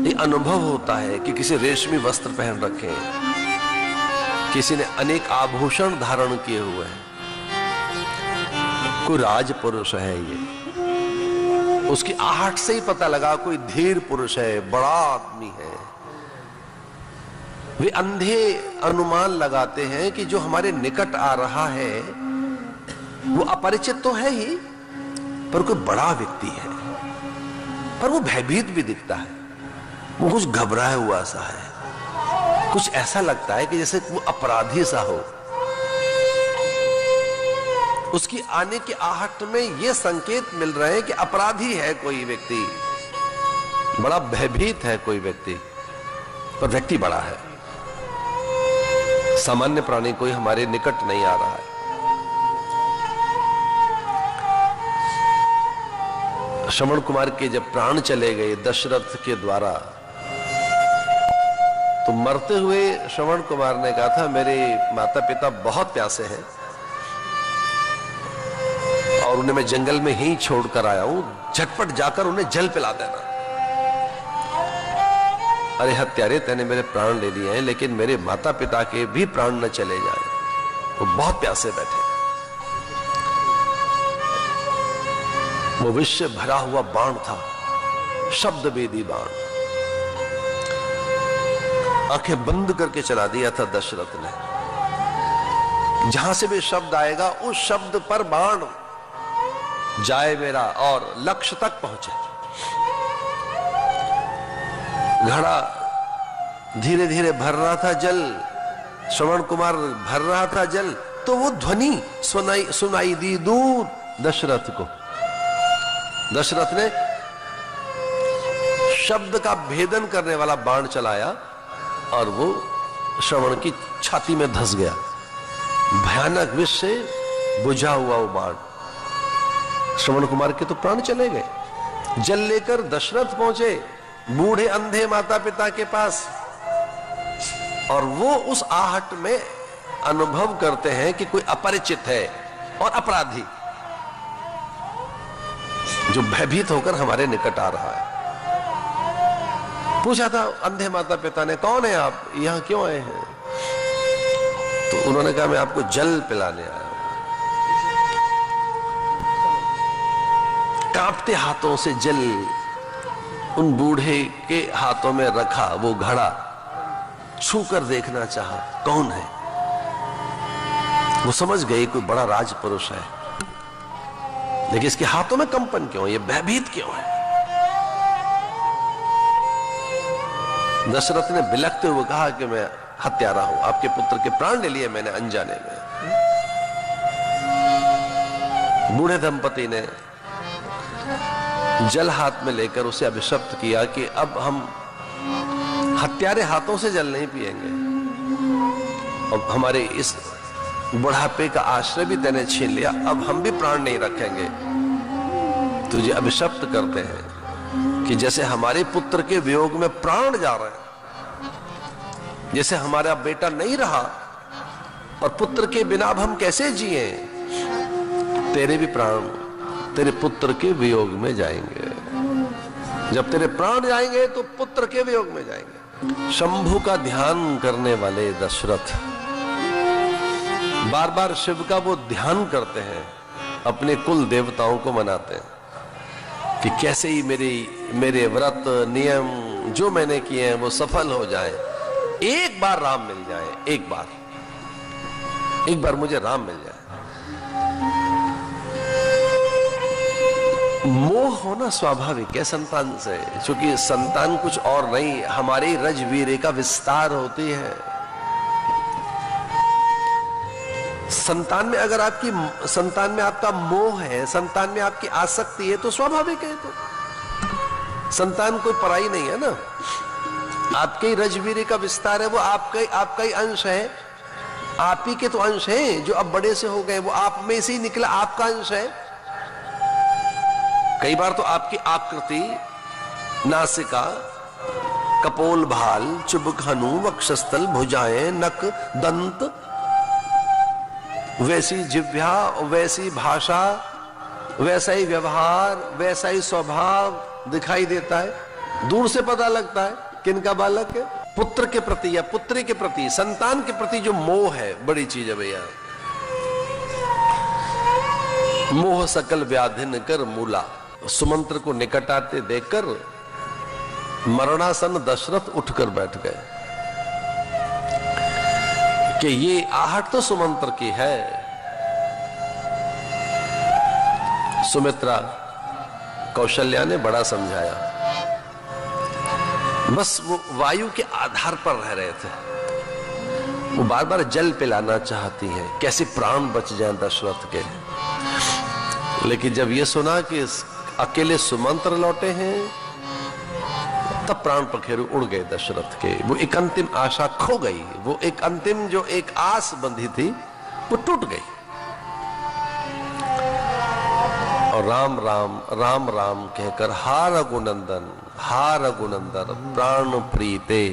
ये अनुभव होता है कि किसी रेशमी वस्त्र पहन रखे हैं, किसी ने अनेक आभूषण धारण किए हुए हैं, कोई राजपुरुष है। ये उसकी आहट से ही पता लगा कोई धीर पुरुष है, बड़ा आदमी है। वे अंधे अनुमान लगाते हैं कि जो हमारे निकट आ रहा है वो अपरिचित तो है ही, पर कोई बड़ा व्यक्ति है, पर वो भयभीत भी दिखता है, वो कुछ घबराया हुआ सा है, कुछ ऐसा लगता है कि जैसे वो अपराधी सा हो। उसकी आने की आहट में ये संकेत मिल रहे हैं कि अपराधी है कोई व्यक्ति, बड़ा भयभीत है कोई व्यक्ति, पर व्यक्ति बड़ा है। सामान्य प्राणी कोई हमारे निकट नहीं आ रहा है। श्रवण कुमार के जब प्राण चले गए दशरथ के द्वारा, तो मरते हुए श्रवण कुमार ने कहा था मेरे माता पिता बहुत प्यासे हैं और उन्हें मैं जंगल में ही छोड़कर आया हूं, झटपट जाकर उन्हें जल पिला देना। अरे हत्यारे, तैने मेरे प्राण ले लिए हैं, लेकिन मेरे माता पिता के भी प्राण न चले जाए, वो बहुत प्यासे बैठे। वो विष से भरा हुआ बाण था, शब्द वेदी बाण, आंखें बंद करके चला दिया था दशरथ ने। जहां से भी शब्द आएगा उस शब्द पर बाण जाए मेरा और लक्ष्य तक पहुंचे। घड़ा धीरे धीरे भर रहा था जल, श्रवण कुमार भर रहा था जल, तो वो ध्वनि सुनाई दी दूर दशरथ को। दशरथ ने शब्द का भेदन करने वाला बाण चलाया और वो श्रवण की छाती में धंस गया। भयानक विष से बुझा हुआ वो बाण, श्रवण कुमार के तो प्राण चले गए। जल लेकर दशरथ पहुंचे बूढ़े अंधे माता पिता के पास, और वो उस आहट में अनुभव करते हैं कि कोई अपरिचित है और अपराधी जो भयभीत होकर हमारे निकट आ रहा है। पूछा था अंधे माता पिता ने, कौन है आप, यहां क्यों आए हैं? तो उन्होंने कहा मैं आपको जल पिलाने आया हूं। कांपते हाथों से जल उन बूढ़े के हाथों में रखा, वो घड़ा छूकर देखना चाहा कौन है। वो समझ गए कोई बड़ा राजपुरुष है, लेकिन इसके हाथों में कंपन क्यों, ये भयभीत क्यों है? दशरथ ने बिलखते हुए कहा कि मैं हत्यारा हूं, आपके पुत्र के प्राण ले लिए मैंने अनजाने में। बूढ़े दंपति ने जल हाथ में लेकर उसे अभिशप्त किया कि अब हम हत्यारे हाथों से जल नहीं पिएंगे, अब हमारे इस बुढ़ापे का आश्रय भी तूने छीन लिया, अब हम भी प्राण नहीं रखेंगे। तुझे अभिशप्त करते हैं कि जैसे हमारे पुत्र के वियोग में प्राण जा रहे हैं, जैसे हमारा बेटा नहीं रहा और पुत्र के बिना अब हम कैसे जिए, तेरे भी प्राण तेरे पुत्र के वियोग में जाएंगे। जब तेरे प्राण जाएंगे तो पुत्र के वियोग में जाएंगे। शंभु का ध्यान करने वाले दशरथ बार बार शिव का वो ध्यान करते हैं, अपने कुल देवताओं को मनाते हैं कि कैसे ही मेरे व्रत नियम जो मैंने किए हैं वो सफल हो जाए, एक बार राम मिल जाए, एक बार मुझे राम मिल जाए। मोह होना स्वाभाविक है संतान से, क्योंकि संतान कुछ और नहीं, हमारे रजवीरे का विस्तार होती है। संतान में अगर संतान में आपका मोह है, संतान में आपकी आसक्ति है, तो स्वाभाविक है। तो संतान कोई पराई नहीं है ना, आपके ही रजवीरे का विस्तार है, वो आपका ही अंश है, आप ही के तो अंश हैं जो अब बड़े से हो गए, वो आप में से ही निकला, आपका अंश है। कई बार तो आपकी आकृति, नासिका, कपोल भाल, चुबक हनु, वक्षस्थल, भुजाएं, नक, दंत, वैसी जिह्वा, वैसी भाषा, वैसा ही व्यवहार, वैसा ही स्वभाव दिखाई देता है। दूर से पता लगता है किनका बालक है। पुत्र के प्रति या पुत्री के प्रति, संतान के प्रति जो मोह है, बड़ी चीज है भैया। मोह सकल व्याधिन कर मूला। सुमंत्र को निकट आते देखकर मरणासन दशरथ उठकर बैठ गए कि ये आहट तो सुमंत्र की है। सुमित्रा, कौशल्या ने बड़ा समझाया, बस वो वायु के आधार पर रह रहे थे। वो बार बार जल पिलाना चाहती है, कैसे प्राण बच जाएं दशरथ के। लेकिन जब ये सुना कि अकेले सुमंत्र लौटे हैं, तब प्राण पखेरु उड़ गए दशरथ के। वो एक अंतिम आशा खो गई, वो एक अंतिम जो एक आस बंधी थी वो टूट गई। और राम राम राम राम कहकर हा रघुनंदन प्राण प्रीते।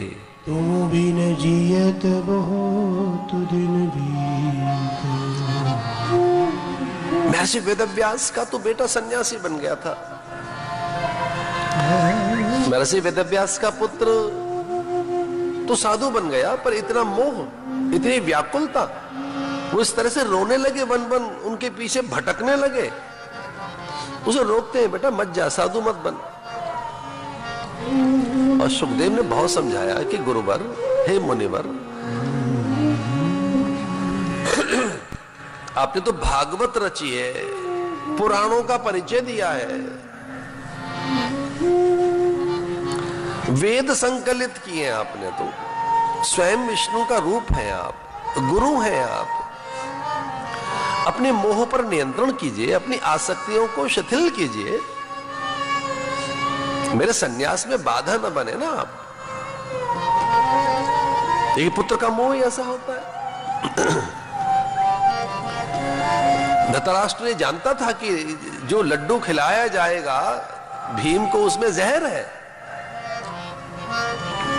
तुम बिन जियत बहुत दिन बीते। महर्षि वेदव्यास का तो बेटा सन्यासी बन गया था। महर्षि वेदव्यास का पुत्र तो साधु बन गया, पर इतना मोह, इतनी व्याकुलता, वो इस तरह से रोने लगे, वन वन उनके पीछे भटकने लगे। उसे रोकते हैं, बेटा मत जा, साधु मत बन। और सुखदेव ने बहुत समझाया कि गुरुवर, हे मुनिवर, आपने तो भागवत रची है, पुराणों का परिचय दिया है, वेद संकलित किए हैं आपने, तो स्वयं विष्णु का रूप है आप, गुरु हैं आप। अपने मोह पर नियंत्रण कीजिए, अपनी आसक्तियों को शिथिल कीजिए, मेरे सन्यास में बाधा न बने ना आप। ये पुत्र का मोह ही ऐसा होता है। धृतराष्ट्र ने जानता था कि जो लड्डू खिलाया जाएगा भीम को, उसमें जहर है।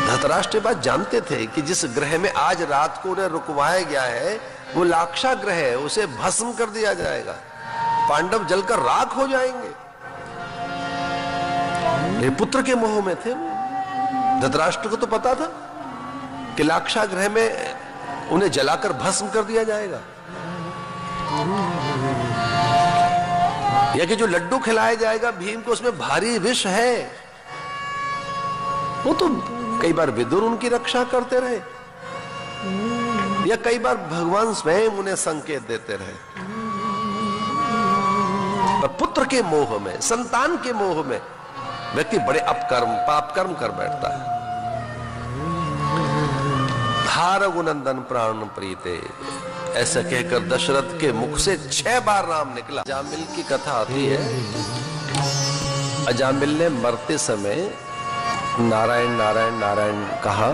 धृतराष्ट्र बात जानते थे कि जिस ग्रह में आज रात को उन्हें रुकवाया गया है वो लाक्षा ग्रह है, उसे भस्म कर दिया जाएगा, पांडव जलकर राख हो जाएंगे। ये पुत्र के मोह में थे। धृतराष्ट्र को तो पता था कि लाक्षा ग्रह में उन्हें जलाकर भस्म कर दिया जाएगा, या कि जो लड्डू खिलाया जाएगा भीम को उसमें भारी विष है। वो तो कई बार विदुर उनकी रक्षा करते रहे, या कई बार भगवान स्वयं उन्हें संकेत देते रहे। पर पुत्र के मोह में, संतान के मोह में व्यक्ति बड़े अपकर्म, पाप कर्म कर बैठता है। हा रघुनंदन प्राण प्रीते, ऐसा कहकर दशरथ के मुख से 6 बार नाम निकला। अजामिल की कथा आती है। अजामिल ने मरते समय नारायण नारायण नारायण कहा,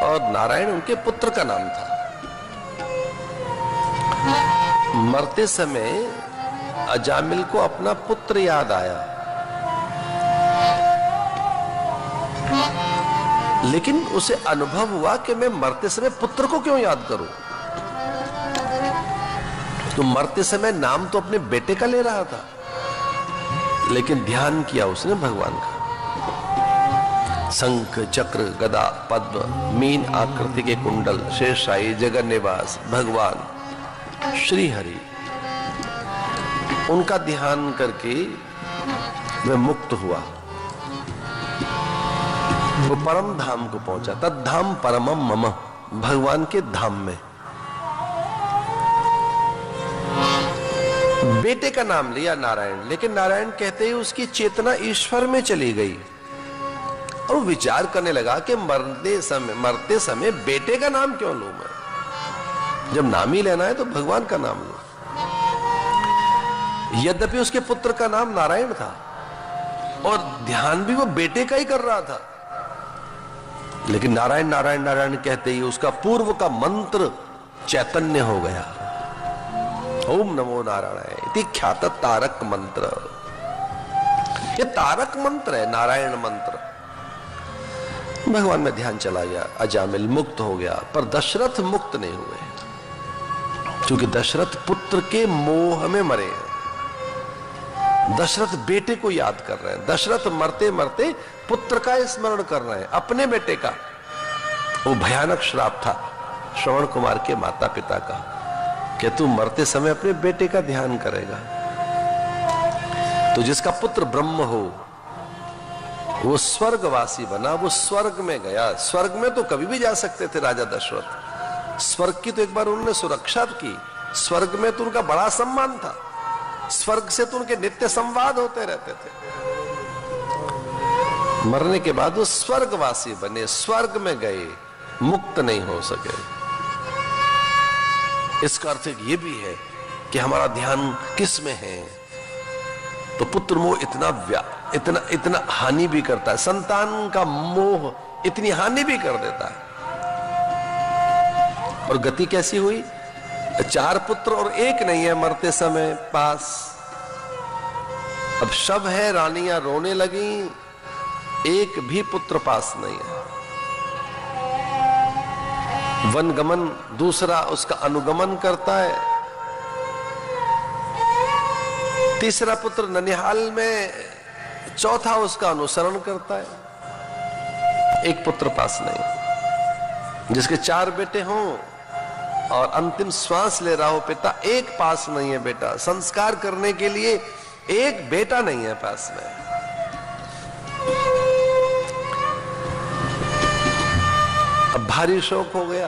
और नारायण उनके पुत्र का नाम था। मरते समय अजामिल को अपना पुत्र याद आया, लेकिन उसे अनुभव हुआ कि मैं मरते समय पुत्र को क्यों याद करूं। तो मरते समय नाम तो अपने बेटे का ले रहा था, लेकिन ध्यान किया उसने भगवान का। शंख चक्र गदा पद्म मीन आकृति के कुंडल, शेषशायी जगन निवास भगवान श्री हरि, उनका ध्यान करके मैं मुक्त हुआ, वो परम धाम को पहुंचा। तद्धाम परमम मम, भगवान के धाम में। बेटे का नाम लिया नारायण, लेकिन नारायण कहते ही उसकी चेतना ईश्वर में चली गई, और वो विचार करने लगा कि मरते समय बेटे का नाम क्यों लूं मैं, जब नाम ही लेना है तो भगवान का नाम लूं। यद्यपि उसके पुत्र का नाम नारायण था, और ध्यान भी वो बेटे का ही कर रहा था, लेकिन नारायण नारायण नारायण कहते ही उसका पूर्व का मंत्र चैतन्य हो गया। ओम नमो नारायण इति ख्यात तारक मंत्र, ये तारक मंत्र है, नारायण मंत्र। भगवान में ध्यान चला गया, अजामिल मुक्त हो गया, पर दशरथ मुक्त नहीं हुए, क्योंकि दशरथ पुत्र के मोह में मरे हैं। दशरथ बेटे को याद कर रहे हैं, दशरथ मरते मरते पुत्र का स्मरण कर रहे हैं, अपने बेटे का। वो भयानक श्राप था श्रवण कुमार के माता पिता का, कि तू मरते समय अपने बेटे का ध्यान करेगा। तो जिसका पुत्र ब्रह्म हो वो स्वर्गवासी बना, वो स्वर्ग में गया। स्वर्ग में तो कभी भी जा सकते थे राजा दशरथ, स्वर्ग की तो एक बार उन्होंने सुरक्षा की, स्वर्ग में तो उनका बड़ा सम्मान था, स्वर्ग से तो उनके नित्य संवाद होते रहते थे। मरने के बाद वो स्वर्गवासी बने, स्वर्ग में गए, मुक्त नहीं हो सके। इसका अर्थ ये भी है कि हमारा ध्यान किस में है। तो पुत्र मोह इतना इतना हानि भी करता है, संतान का मोह इतनी हानि भी कर देता है। और गति कैसी हुई 4 पुत्र और एक नहीं है मरते समय पास। अब शव है, रानियां रोने लगी, एक भी पुत्र पास नहीं है। वनगमन दूसरा उसका अनुगमन करता है। तीसरा पुत्र ननिहाल में, चौथा उसका अनुसरण करता है। एक पुत्र पास नहीं। जिसके 4 बेटे हों और अंतिम श्वास ले रहा हो पिता, एक पास नहीं है बेटा। संस्कार करने के लिए एक बेटा नहीं है पास में। अब भारी शोक हो गया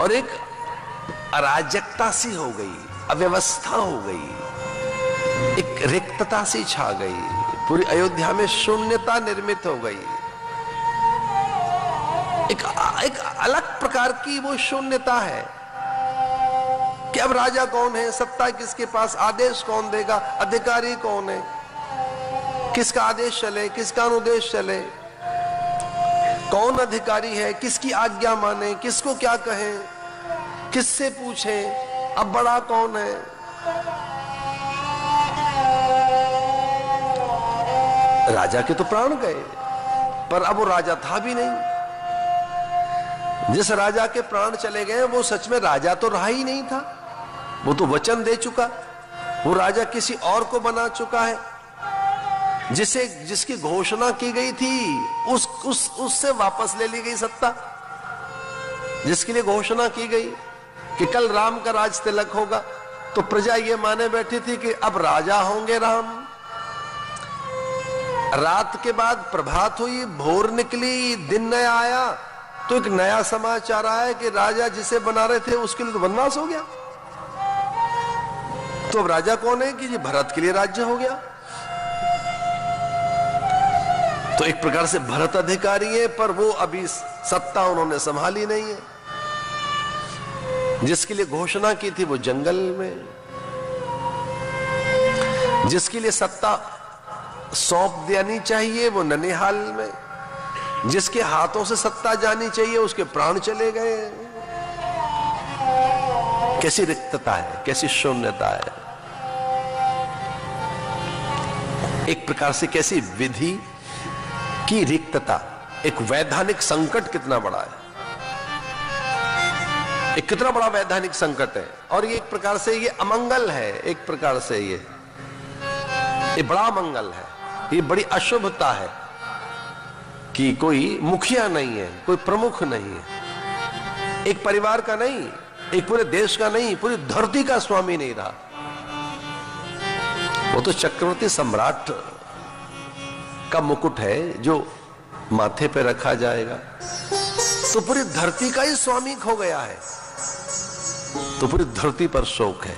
और एक अराजकता सी हो गई, अव्यवस्था हो गई, एक रिक्तता सी छा गई। पूरी अयोध्या में शून्यता निर्मित हो गई। एक अलग प्रकार की वो शून्यता है कि अब राजा कौन है, सत्ता किसके पास, आदेश कौन देगा, अधिकारी कौन है, किसका आदेश चले, किसका अनुदेश चले, कौन अधिकारी है, किसकी आज्ञा माने, किसको क्या कहें, किससे पूछें, अब बड़ा कौन है। राजा के तो प्राण गए, पर अब वो राजा था भी नहीं। जिस राजा के प्राण चले गए वो सच में राजा तो रहा ही नहीं था। वो तो वचन दे चुका, वो राजा किसी और को बना चुका है। जिसकी घोषणा की गई थी उससे वापस ले ली गई सत्ता। जिसके लिए घोषणा की गई कि कल राम का राज तिलक होगा, तो प्रजा ये माने बैठी थी कि अब राजा होंगे राम। रात के बाद प्रभात हुई, भोर निकली, दिन नया आया, तो एक नया समाचार आया कि राजा जिसे बना रहे थे उसके लिए तो वनवास हो गया। तो अब राजा कौन है कि जी भरत के लिए राज्य हो गया। तो एक प्रकार से भरत अधिकारी है, पर वो अभी सत्ता उन्होंने संभाली नहीं है। जिसके लिए घोषणा की थी वो जंगल में, जिसके लिए सत्ता सौंप देनी चाहिए वो ननिहाल में, जिसके हाथों से सत्ता जानी चाहिए उसके प्राण चले गए। कैसी रिक्तता है, कैसी शून्यता है। एक प्रकार से कैसी विधि की रिक्तता। एक वैधानिक संकट कितना बड़ा है, एक कितना बड़ा वैधानिक संकट है। और ये एक प्रकार से ये अमंगल है, एक प्रकार से ये बड़ा मंगल है, ये बड़ी अशुभता है कि कोई मुखिया नहीं है, कोई प्रमुख नहीं है, एक परिवार का नहीं, एक पूरे देश का नहीं, पूरी धरती का स्वामी नहीं रहा। वो तो चक्रवर्ती सम्राट का मुकुट है जो माथे पे रखा जाएगा, तो पूरी धरती का ही स्वामी खो गया है। तो पूरी धरती पर शोक है,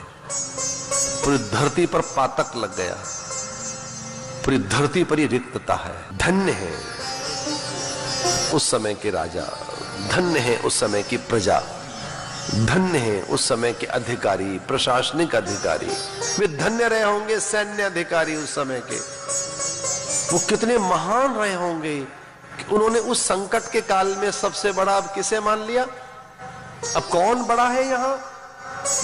पूरी धरती पर पातक लग गया, पूरी धरती पर ही रिक्तता है। धन्य है उस समय के राजा, धन्य है उस समय की प्रजा, धन्य है उस समय के अधिकारी, प्रशासनिक अधिकारी। वे धन्य रहे होंगे सैन्य अधिकारी उस समय के। वो कितने महान रहे होंगे कि उन्होंने उस संकट के काल में सबसे बड़ा अब किसे मान लिया। अब कौन बड़ा है यहां।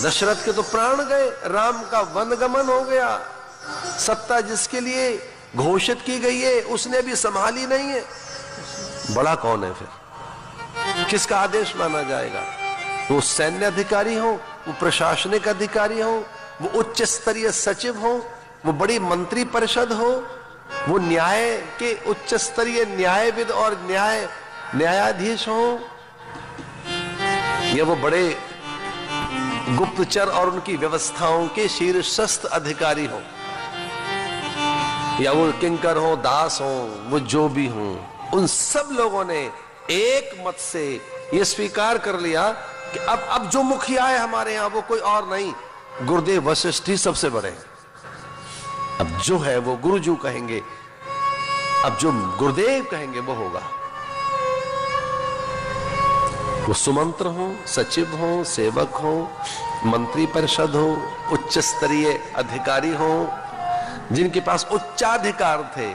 दशरथ के तो प्राण गए, राम का वनगमन हो गया, सत्ता जिसके लिए घोषित की गई है उसने भी संभाली नहीं है। बड़ा कौन है फिर, किसका आदेश माना जाएगा। वो सैन्य अधिकारी हो, वो प्रशासनिक अधिकारी हो, वो उच्च स्तरीय सचिव हो, वो बड़ी मंत्री परिषद हो, वो न्याय के उच्च स्तरीय न्यायविद और न्यायाधीश हो, या वो बड़े गुप्तचर और उनकी व्यवस्थाओं के शीर्षस्थ अधिकारी हो, या वो किंकर हो, दास हो, वो जो भी हो। उन सब लोगों ने एक मत से ये स्वीकार कर लिया कि अब जो मुखिया है हमारे यहां वो कोई और नहीं, गुरुदेव वशिष्ठ ही सबसे बड़े। अब जो है वो गुरुजू कहेंगे, अब जो गुरुदेव कहेंगे वो होगा। वो सुमंत्र हो, सचिव हो, सेवक हो, मंत्री परिषद हो, उच्च स्तरीय अधिकारी हो, जिनके पास उच्चाधिकार थे।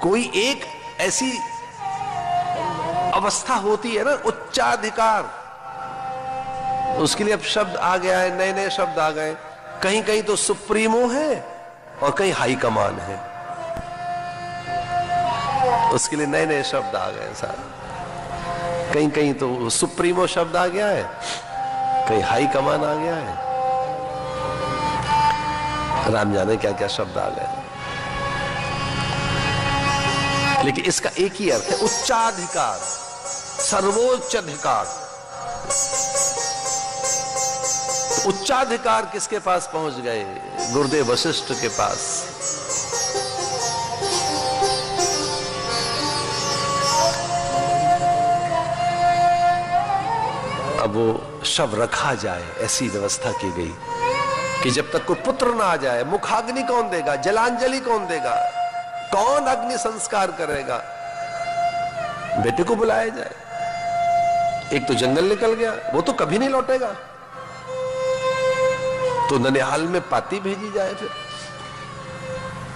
कोई एक ऐसी अवस्था होती है ना, उच्चाधिकार, उसके लिए अब शब्द आ गया है, नए नए शब्द आ गए। कहीं कहीं तो सुप्रीमो है और कहीं हाई कमान है, उसके लिए नए नए शब्द आ गए सारे। कहीं कहीं तो सुप्रीमो शब्द आ गया है, कहीं हाई कमान आ गया है, राम जाने क्या क्या शब्द आ गए। लेकिन इसका एक ही अर्थ है, उच्चाधिकार, सर्वोच्च अधिकार। उच्चाधिकार किसके पास पहुंच गए? गुरुदेव वशिष्ठ के पास। अब वो शव रखा जाए, ऐसी व्यवस्था की गई कि जब तक कोई पुत्र ना आ जाए, मुखाग्नि कौन देगा, जलांजलि कौन देगा, कौन अग्नि संस्कार करेगा? बेटे को बुलाया जाए। एक तो जंगल निकल गया, वो तो कभी नहीं लौटेगा, तो ननिहाल में पाती भेजी जाए, फिर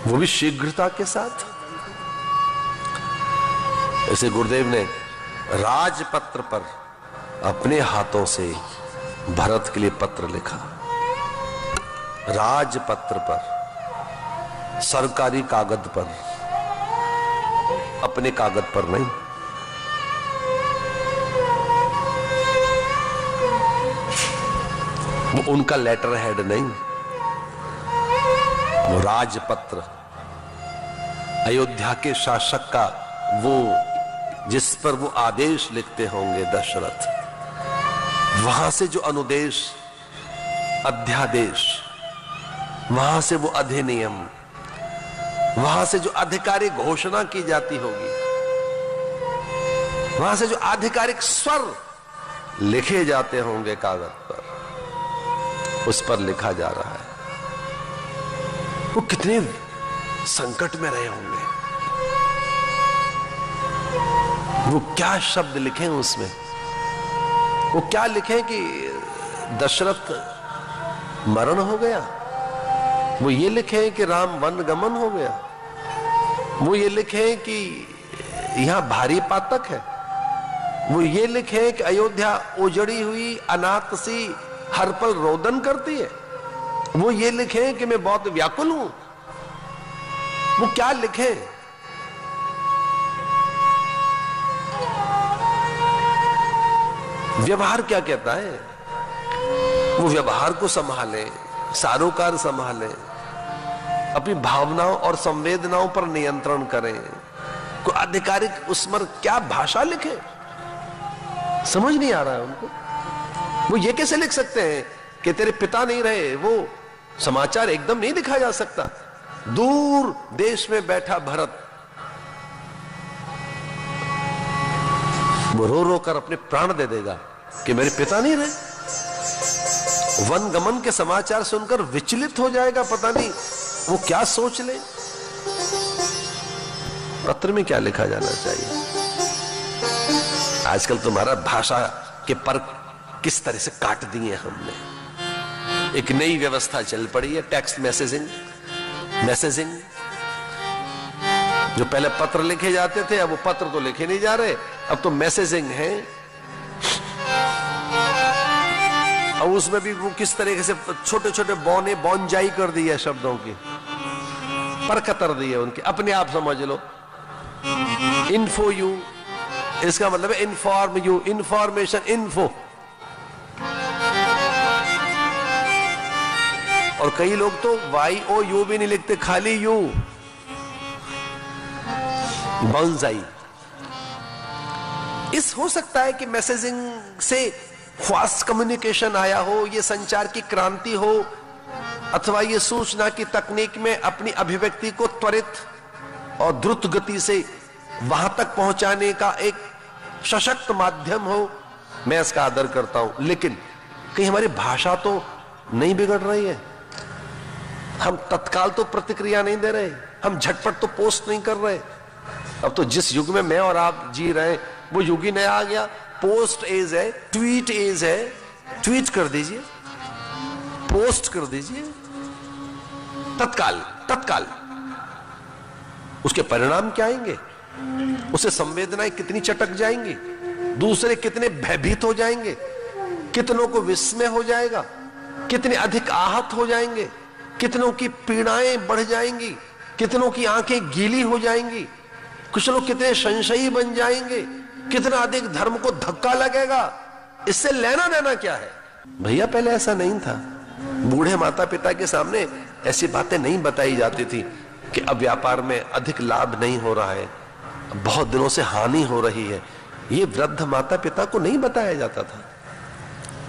वो भी शीघ्रता के साथ। ऐसे गुरुदेव ने राजपत्र पर अपने हाथों से भरत के लिए पत्र लिखा, राजपत्र पर, सरकारी कागज पर, अपने कागज पर नहीं। वो उनका लेटर हेड नहीं, वो राजपत्र, अयोध्या के शासक का वो, जिस पर वो आदेश लिखते होंगे दशरथ, वहां से जो अनुदेश, अध्यादेश, वहां से वो अधिनियम, वहां से जो आधिकारिक घोषणा की जाती होगी, वहां से जो आधिकारिक स्वर लिखे जाते होंगे कागज पर, उस पर लिखा जा रहा है। वो कितने संकट में रहे होंगे, वो क्या शब्द लिखे उसमें, वो क्या लिखे कि दशरथ मरण हो गया, वो ये लिखे कि राम वन गमन हो गया, वो ये लिखे कि यहां भारी पातक है, वो ये लिखे कि अयोध्या उजड़ी हुई अनाथ सी हर पल रोदन करती है, वो ये लिखे कि मैं बहुत व्याकुल हूं, वो क्या लिखे? व्यवहार क्या कहता है? वो व्यवहार को संभाले, सारोकार संभाले, अपनी भावनाओं और संवेदनाओं पर नियंत्रण करें, कोई आधिकारिक उस पर क्या भाषा लिखे, समझ नहीं आ रहा है उनको। वो ये कैसे लिख सकते हैं कि तेरे पिता नहीं रहे? वो समाचार एकदम नहीं लिखा जा सकता। दूर देश में बैठा भरत, वो रो रो कर अपने प्राण दे देगा कि मेरे पिता नहीं रहे। वन गमन के समाचार सुनकर विचलित हो जाएगा, पता नहीं वो क्या सोच ले। पत्र में क्या लिखा जाना चाहिए? आजकल तुम्हारा भाषा के पर किस तरह से काट दिए हमने। एक नई व्यवस्था चल पड़ी है, टेक्स्ट मैसेजिंग। जो पहले पत्र लिखे जाते थे, अब वो पत्र तो लिखे नहीं जा रहे, अब तो मैसेजिंग है। और उसमें भी वो किस तरीके से छोटे छोटे बौने बौनजाई कर दी है शब्दों की, पर कतर दी है उनकी। अपने आप समझ लो, इन्फो यू, इसका मतलब है इन्फॉर्म यू, इंफॉर्मेशन, इन्फो। और कई लोग तो YOU भी नहीं लिखते, खाली यू, बौनजाई। इस हो सकता है कि मैसेजिंग से फास्ट कम्युनिकेशन आया हो, ये संचार की क्रांति हो, अथवा ये सूचना की तकनीक में अपनी अभिव्यक्ति को त्वरित और द्रुत गति से वहां तक पहुंचाने का एक सशक्त माध्यम हो। मैं इसका आदर करता हूं, लेकिन कहीं हमारी भाषा तो नहीं बिगड़ रही है। हम तत्काल तो प्रतिक्रिया नहीं दे रहे, हम झटपट तो पोस्ट नहीं कर रहे। अब तो जिस युग में मैं और आप जी रहे हैं, वो युग ही नया आ गया। पोस्ट एज है, ट्वीट एज है। ट्वीट कर दीजिए, पोस्ट कर दीजिए, तत्काल। उसके परिणाम क्या आएंगे? उसे संवेदनाएं कितनी चटक जाएंगी, दूसरे कितने भयभीत हो जाएंगे, कितनों को विस्मय हो जाएगा, कितने अधिक आहत हो जाएंगे, कितनों की पीड़ाएं बढ़ जाएंगी, कितनों की आंखें गीली हो जाएंगी, कुछ लोग कितने संशयी बन जाएंगे, कितना अधिक धर्म को धक्का लगेगा। इससे लेना देना क्या है भैया? पहले ऐसा नहीं था। बूढ़े माता पिता के सामने ऐसी बातें नहीं बताई जाती थी कि अब व्यापार में अधिक लाभ नहीं हो रहा है, बहुत दिनों से हानि हो रही है। ये वृद्ध माता पिता को नहीं बताया जाता था,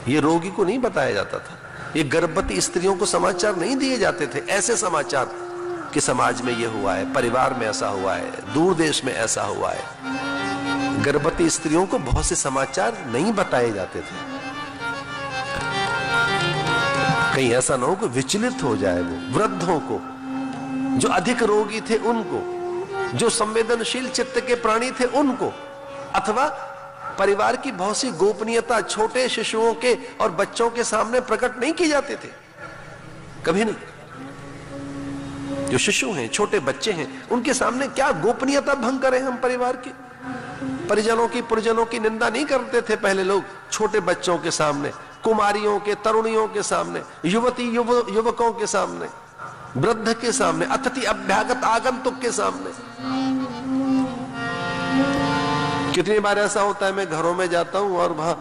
ये रोगी को नहीं बताया जाता था, ये गर्भवती स्त्रियों को समाचार नहीं दिए जाते थे। ऐसे समाचार कि समाज में ये हुआ है, परिवार में ऐसा हुआ है, दूर देश में ऐसा हुआ है। गर्भवती स्त्रियों को बहुत से समाचार नहीं बताए जाते थे, कहीं ऐसा ना हो कि विचलित हो जाए वो। वृद्धों को, जो अधिक रोगी थे उनको, जो संवेदनशील चित्त के प्राणी थे उनको, अथवा परिवार की बहुत सी गोपनीयता छोटे शिशुओं के और बच्चों के सामने प्रकट नहीं की जाते थे, कभी नहीं। जो शिशु हैं, छोटे बच्चे हैं, उनके सामने क्या गोपनीयता भंग करें हम? परिवार की, परिजनों की, पुरजनों की निंदा नहीं करते थे पहले लोग छोटे बच्चों के सामने, कुमारियों के, तरुणियों के सामने, युवती युवकों के सामने, वृद्ध के सामने, अतिथि अभ्यागत आगंतुक के सामने। कितनी बार ऐसा होता है, मैं घरों में जाता हूं और वहां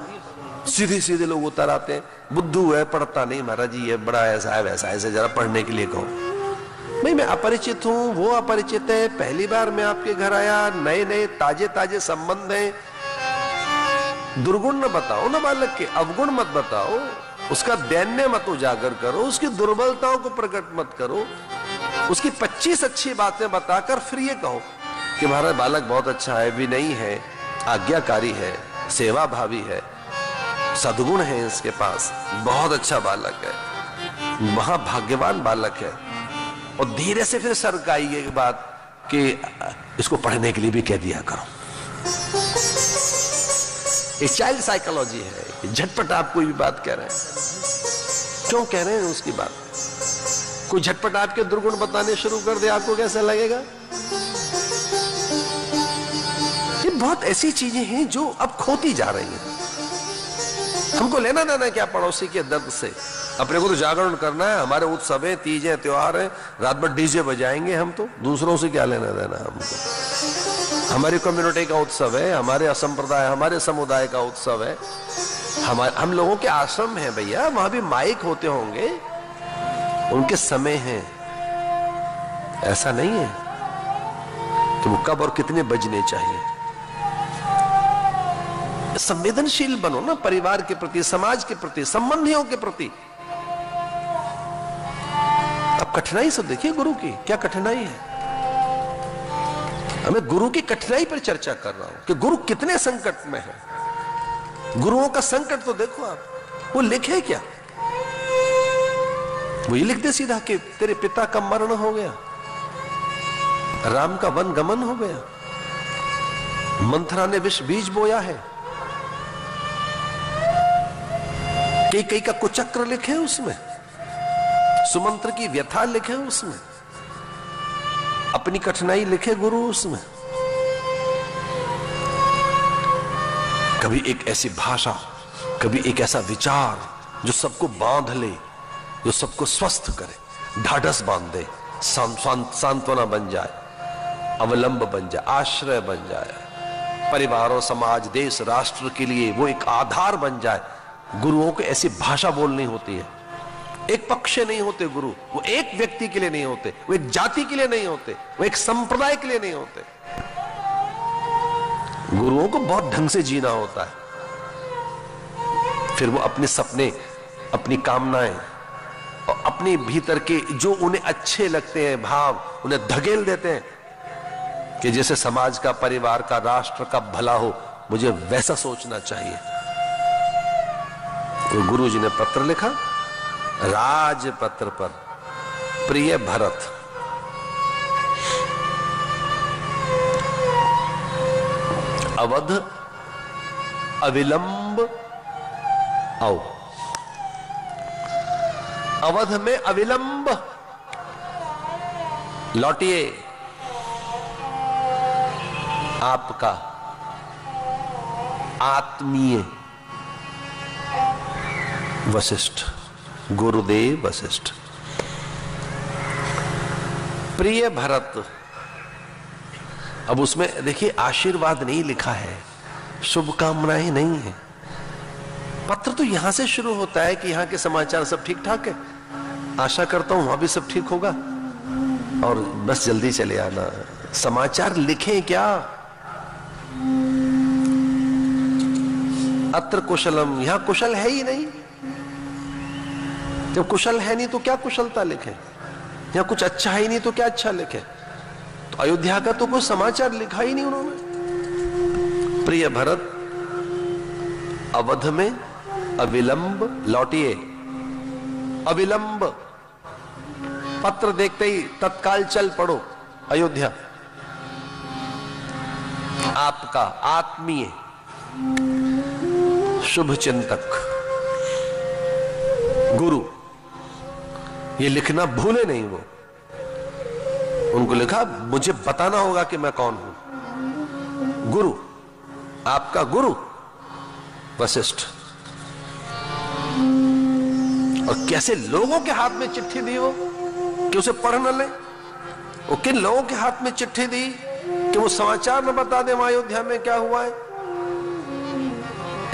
सीधे सीधे लोग उतर आते हैं, बुद्धू है, पढ़ता नहीं महाराज जी, ये बड़ा ऐसा है वैसा, ऐसे जरा पढ़ने के लिए कहो। भाई मैं अपरिचित हूं, वो अपरिचित है, पहली बार मैं आपके घर आया, नए नए ताजे ताजे संबंध हैं। दुर्गुण न बताओ ना बालक के, अवगुण मत बताओ, उसका दैन्य मत उजागर करो, उसकी दुर्बलताओं को प्रकट मत करो, उसकी 25 अच्छी बातें बताकर फिर ये कहो कि महाराज बालक बहुत अच्छा है, विनयी है, आज्ञाकारी है, सेवा भावी है, सद्गुण है इसके पास, बहुत अच्छा बालक है, महाभाग्यवान बालक है। और धीरे से फिर सरकाई ये बात कि इसको पढ़ने के लिए भी कह दिया करो। ये चाइल्ड साइकोलॉजी है, झटपट आप कोई भी बात कह रहे हैं, क्यों कह रहे हैं उसकी बात? कोई झटपट आपके दुर्गुण बताने शुरू कर दे, आपको कैसा लगेगा? ये बहुत ऐसी चीजें हैं जो अब खोती जा रही हैं। हमको लेना देना क्या पड़ोसी के दर्द से? अपने को तो जागरण करना है, हमारे उत्सव है, तीज है, त्योहार है, रात भर डीजे बजाएंगे हम, तो दूसरों से क्या लेना देना हमको? हमारी कम्युनिटी का उत्सव है, हमारे संप्रदाय, हमारे समुदाय का उत्सव है, हम लोगों के आश्रम है भैया, वहां भी माइक होते होंगे, उनके समय है। ऐसा नहीं है कि वो कब और कितने बजने चाहिए। संवेदनशील बनो ना परिवार के प्रति, समाज के प्रति, संबंधियों के प्रति। अब कठिनाई सब देखिए गुरु की, क्या कठिनाई है। मैं गुरु की कठिनाई पर चर्चा कर रहा हूं कि गुरु कितने संकट में है। गुरुओं का संकट तो देखो आप, वो लिखे क्या? वो ये लिखते सीधा कि तेरे पिता का मरण हो गया, राम का वन गमन हो गया, मंथरा ने विष बीज बोया है, कई का कुचक्र लिखे उसमें, सुमंत्र की व्यथा लिखे उसमें, अपनी कठिनाई लिखे गुरु उसमें। कभी एक ऐसी भाषा, कभी एक ऐसा विचार जो सबको बांध ले, जो सबको स्वस्थ करे, ढाढ़स बांध दे, सांत्वना बन जाए, अवलंब बन जाए, आश्रय बन जाए, परिवार और समाज, देश, राष्ट्र के लिए वो एक आधार बन जाए। गुरुओं को ऐसी भाषा बोलनी होती है। एक पक्ष नहीं होते गुरु, वो एक व्यक्ति के लिए नहीं होते, वो एक जाति के लिए नहीं होते, वो एक संप्रदाय के लिए नहीं होते। गुरुओं को बहुत ढंग से जीना होता है। फिर वो अपने सपने, अपनी कामनाएं और अपने भीतर के जो उन्हें अच्छे लगते हैं भाव, उन्हें धकेल देते हैं कि जैसे समाज का, परिवार का, राष्ट्र का भला हो, मुझे वैसा सोचना चाहिए। तो गुरु जी ने पत्र लिखा, राजपत्र पर, प्रिय भरत, अवध अविलंब आओ। अवध में अविलंब लौटिए, आपका आत्मीय वशिष्ठ, गुरुदेव वशिष्ठ। प्रिय भरत, अब उसमें देखिए आशीर्वाद नहीं लिखा है, शुभकामनाएं नहीं है। पत्र तो यहां से शुरू होता है कि यहां के समाचार सब ठीक ठाक है, आशा करता हूं वहां भी सब ठीक होगा और बस जल्दी चले आना। समाचार लिखें क्या? अत्र कुशलम, यहां कुशल है ही नहीं। जब कुशल है नहीं तो क्या कुशलता लिखे? यहां कुछ अच्छा ही नहीं तो क्या अच्छा लिखे? तो अयोध्या का तो कोई समाचार लिखा ही नहीं उन्होंने। प्रिय भरत, अवध में अविलंब लौटिए। अविलंब, पत्र देखते ही तत्काल चल पड़ो अयोध्या। आपका आत्मीय शुभ चिंतक गुरु, ये लिखना भूले नहीं वो। उनको लिखा मुझे बताना होगा कि मैं कौन हूं। गुरु, आपका गुरु वशिष्ठ। और कैसे लोगों के हाथ में चिट्ठी दी वो कि उसे पढ़ न ले? वो किन लोगों के हाथ में चिट्ठी दी कि वो समाचार न बता दे वहां अयोध्या में क्या हुआ है?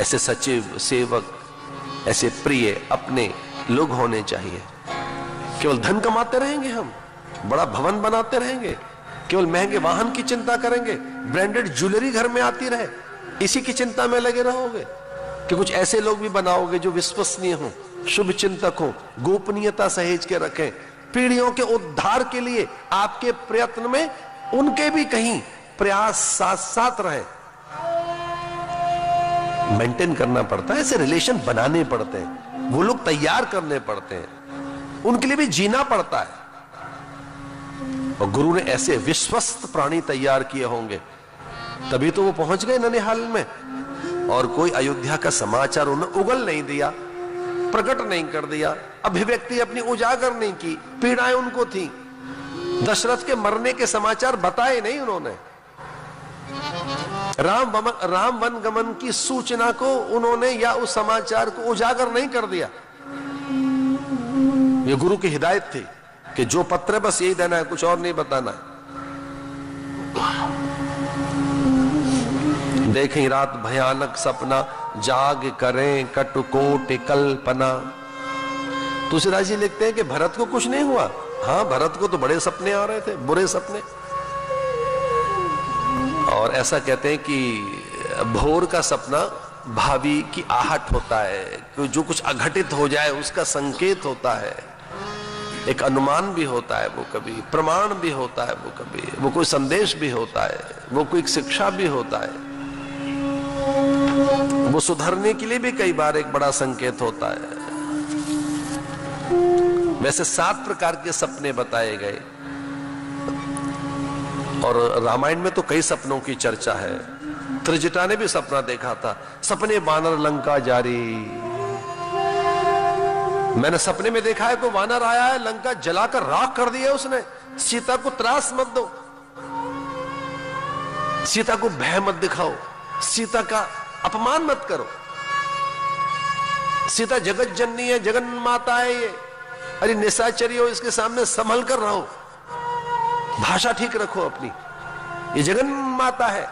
ऐसे सचिव, सेवक, ऐसे प्रिय अपने लोग होने चाहिए। केवल धन कमाते रहेंगे हम, बड़ा भवन बनाते रहेंगे, केवल महंगे वाहन की चिंता करेंगे, ब्रांडेड ज्वेलरी घर में आती रहे, इसी की चिंता में लगे रहोगे? कि कुछ ऐसे लोग भी बनाओगे जो विश्वसनीय हो, शुभ चिंतक हो, गोपनीयता सहेज के रखें, पीढ़ियों के उद्धार के लिए आपके प्रयत्न में उनके भी कहीं प्रयास साथ साथ रहे। मेंटेन करना पड़ता है, ऐसे रिलेशन बनाने पड़ते हैं, वो लोग तैयार करने पड़ते हैं, उनके लिए भी जीना पड़ता है। और गुरु ने ऐसे विश्वस्त प्राणी तैयार किए होंगे, तभी तो वो पहुंच गए ननिहाल में। और कोई अयोध्या का समाचार उन्हें उगल नहीं दिया, प्रकट नहीं कर दिया, अभिव्यक्ति अपनी उजागर नहीं की, पीड़ाएं उनको थी। दशरथ के मरने के समाचार बताए नहीं उन्होंने, राम वन गमन की सूचना को उन्होंने या उस समाचार को उजागर नहीं कर दिया। ये गुरु की हिदायत थी कि जो पत्र है बस यही देना है, कुछ और नहीं बताना है। देखें रात भयानक सपना, जाग करें कटुकोट कल्पना। तुलसीदास जी लिखते हैं कि भरत को कुछ नहीं हुआ। हाँ, भरत को तो बड़े सपने आ रहे थे, बुरे सपने। और ऐसा कहते हैं कि भोर का सपना भावी की आहट होता है, कि जो कुछ अघटित हो जाए उसका संकेत होता है, एक अनुमान भी होता है, वो कभी प्रमाण भी होता है, वो कभी वो कोई संदेश भी होता है, वो कोई शिक्षा भी होता है, वो सुधरने के लिए भी कई बार एक बड़ा संकेत होता है। वैसे 7 प्रकार के सपने बताए गए और रामायण में तो कई सपनों की चर्चा है। त्रिजटा ने भी सपना देखा था, सपने बानर लंका जारी। मैंने सपने में देखा है कोई वानर आया है, लंका जलाकर राख कर दिया उसने। सीता को त्रास मत दो, सीता को भय मत दिखाओ, सीता का अपमान मत करो। सीता जगत जननी है, जगन माता है ये। अरे निशाचरी हो, इसके सामने संभल कर रहो, भाषा ठीक रखो अपनी, ये जगन माता है।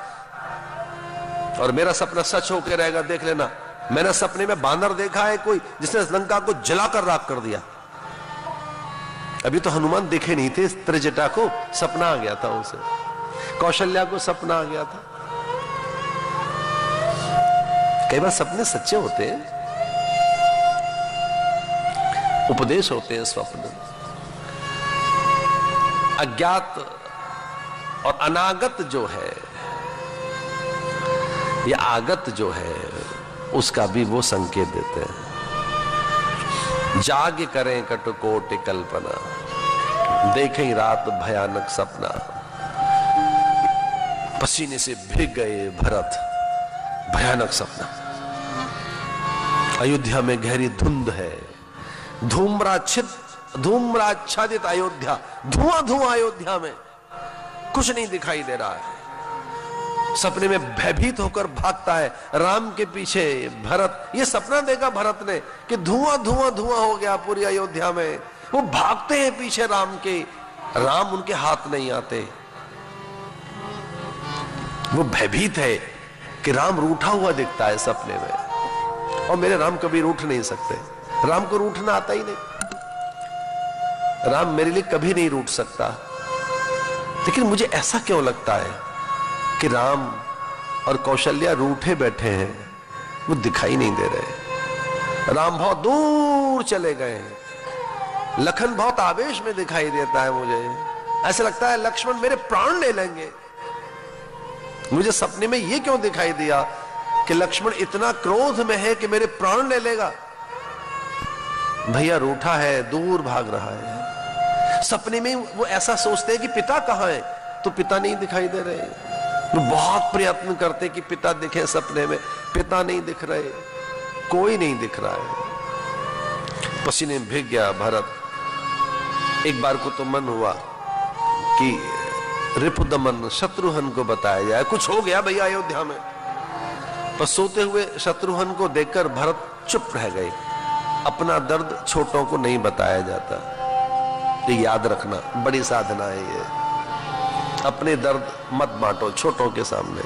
और मेरा सपना सच होकर रहेगा, देख लेना। मैंने सपने में बानर देखा है कोई जिसने लंका को जलाकर राख कर दिया। अभी तो हनुमान दिखे नहीं थे, त्रिजटा को सपना आ गया था उसे, कौशल्या को सपना आ गया था। कई बार सपने सच्चे होते हैं, उपदेश होते हैं स्वप्न। अज्ञात और अनागत जो है या आगत जो है, उसका भी वो संकेत देते हैं। जाग करें कटुकोट कल्पना, देखें रात भयानक सपना। पसीने से भीग गए भरत, भयानक सपना। अयोध्या में गहरी धुंध है, धूम्राच्छादित अयोध्या, धुआं धुआं अयोध्या में, कुछ नहीं दिखाई दे रहा है। सपने में भयभीत होकर भागता है राम के पीछे। भरत, ये सपना देखा भरत ने कि धुआं धुआं धुआं हो गया पूरी अयोध्या में। वो भागते हैं पीछे राम के, राम उनके हाथ नहीं आते। वो भयभीत है कि राम रूठा हुआ दिखता है सपने में, और मेरे राम कभी रूठ नहीं सकते। राम को रूठना आता ही नहीं, राम मेरे लिए कभी नहीं रूठ सकता। लेकिन मुझे ऐसा क्यों लगता है कि राम और कौशल्या रूठे बैठे हैं, वो दिखाई नहीं दे रहे। राम बहुत दूर चले गए हैं, लखन बहुत आवेश में दिखाई देता है मुझे। ऐसा लगता है लक्ष्मण मेरे प्राण ले लेंगे। मुझे सपने में यह क्यों दिखाई दिया कि लक्ष्मण इतना क्रोध में है कि मेरे प्राण ले लेगा। भैया रूठा है, दूर भाग रहा है। सपने में वो ऐसा सोचते हैं कि पिता कहां है, तो पिता नहीं दिखाई दे रहे। वो बहुत प्रयत्न करते कि पिता दिखे सपने में, पिता नहीं दिख रहे, कोई नहीं दिख रहा है। पसीने भीग गया भरत। एक बार को तो मन हुआ कि रिपुदमन शत्रुघ्न को बताया जाए, कुछ हो गया भैया अयोध्या में। पर सोते हुए शत्रुघ्न को देखकर भरत चुप रह गए। अपना दर्द छोटों को नहीं बताया जाता, ये याद रखना, बड़ी साधना है ये। अपने दर्द मत बांटो छोटों के सामने।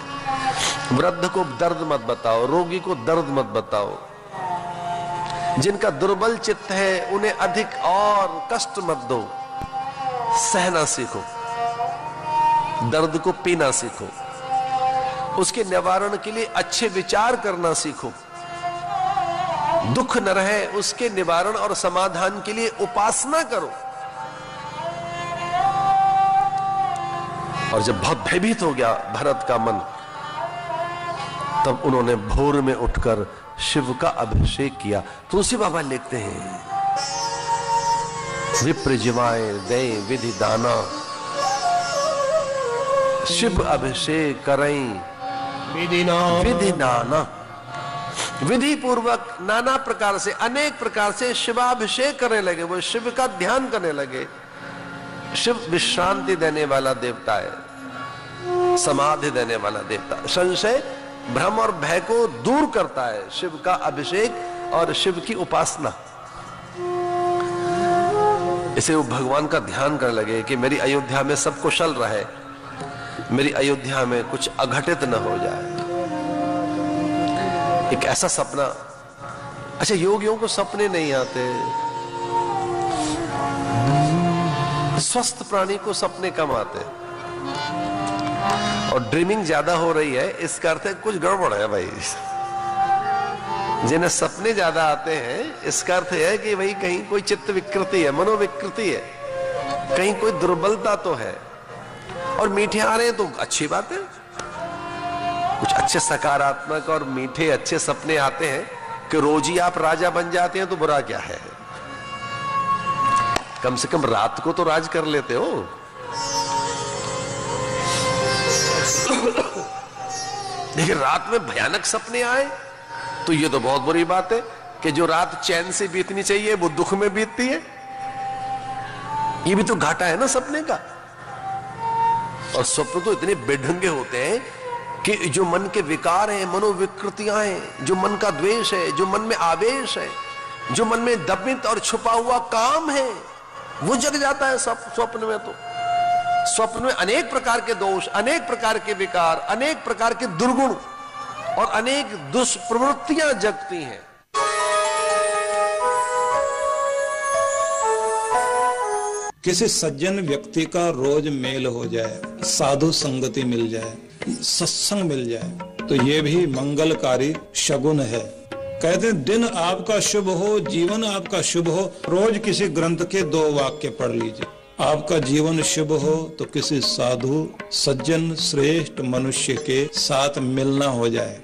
वृद्ध को दर्द मत बताओ, रोगी को दर्द मत बताओ। जिनका दुर्बल चित्त है उन्हें अधिक और कष्ट मत दो। सहना सीखो, दर्द को पीना सीखो, उसके निवारण के लिए अच्छे विचार करना सीखो। दुख न रहे उसके निवारण और समाधान के लिए उपासना करो। और जब बहुत भयभीत हो गया भरत का मन, तब उन्होंने भोर में उठकर शिव का अभिषेक किया। तुलसी बाबा लिखते हैं, विप्र जिवाएं दे विधि दाना, शिव अभिषेक करें विधि नाना। विधि पूर्वक नाना प्रकार से, अनेक प्रकार से शिवाभिषेक करने लगे। वो शिव का ध्यान करने लगे। शिव विश्रांति देने वाला देवता है, समाधि देने वाला देवता, संशय भ्रम और भय को दूर करता है। शिव का अभिषेक और शिव की उपासना, इसे वो भगवान का ध्यान करने लगे कि मेरी अयोध्या में सब कुशल रहे, मेरी अयोध्या में कुछ अघटित न हो जाए। एक ऐसा सपना। अच्छा, योगियों को सपने नहीं आते, स्वस्थ प्राणी को सपने कम आते, और ड्रीमिंग ज्यादा हो रही है, इसका अर्थ है कुछ गड़बड़ है भाई। जिन्हें सपने ज्यादा आते हैं, इसका अर्थ है कि भाई कहीं कोई चित्त विकृति है, मनोविकृति है, कहीं कोई दुर्बलता तो है। और मीठे आ रहे हैं तो अच्छी बात है, कुछ अच्छे सकारात्मक और मीठे अच्छे सपने आते हैं कि रोज ही आप राजा बन जाते हैं तो बुरा क्या है। कम से कम रात को तो राज कर लेते हो। लेकिन रात में भयानक सपने आए तो ये तो बहुत बुरी बात है कि जो रात चैन से बीतनी चाहिए वो दुख में बीतती है। ये भी तो घाटा है ना सपने का। और स्वप्न तो इतने बेढंगे होते हैं कि जो मन के विकार हैं, मनोविकृतियां हैं, जो मन का द्वेष है, जो मन में आवेश है, जो मन में दमित और छुपा हुआ काम है, वो जग जाता है स्वप्न में। तो स्वप्न में अनेक प्रकार के दोष, अनेक प्रकार के विकार, अनेक प्रकार के दुर्गुण और अनेक दुष्प्रवृत्तियां जगती हैं। किसी सज्जन व्यक्ति का रोज मेल हो जाए, साधु संगति मिल जाए, सत्संग मिल जाए, तो ये भी मंगलकारी शगुन है। कहते हैं दिन आपका शुभ हो, जीवन आपका शुभ हो, रोज किसी ग्रंथ के 2 वाक्य पढ़ लीजिए। आपका जीवन शुभ हो तो किसी साधु सज्जन श्रेष्ठ मनुष्य के साथ मिलना हो जाए।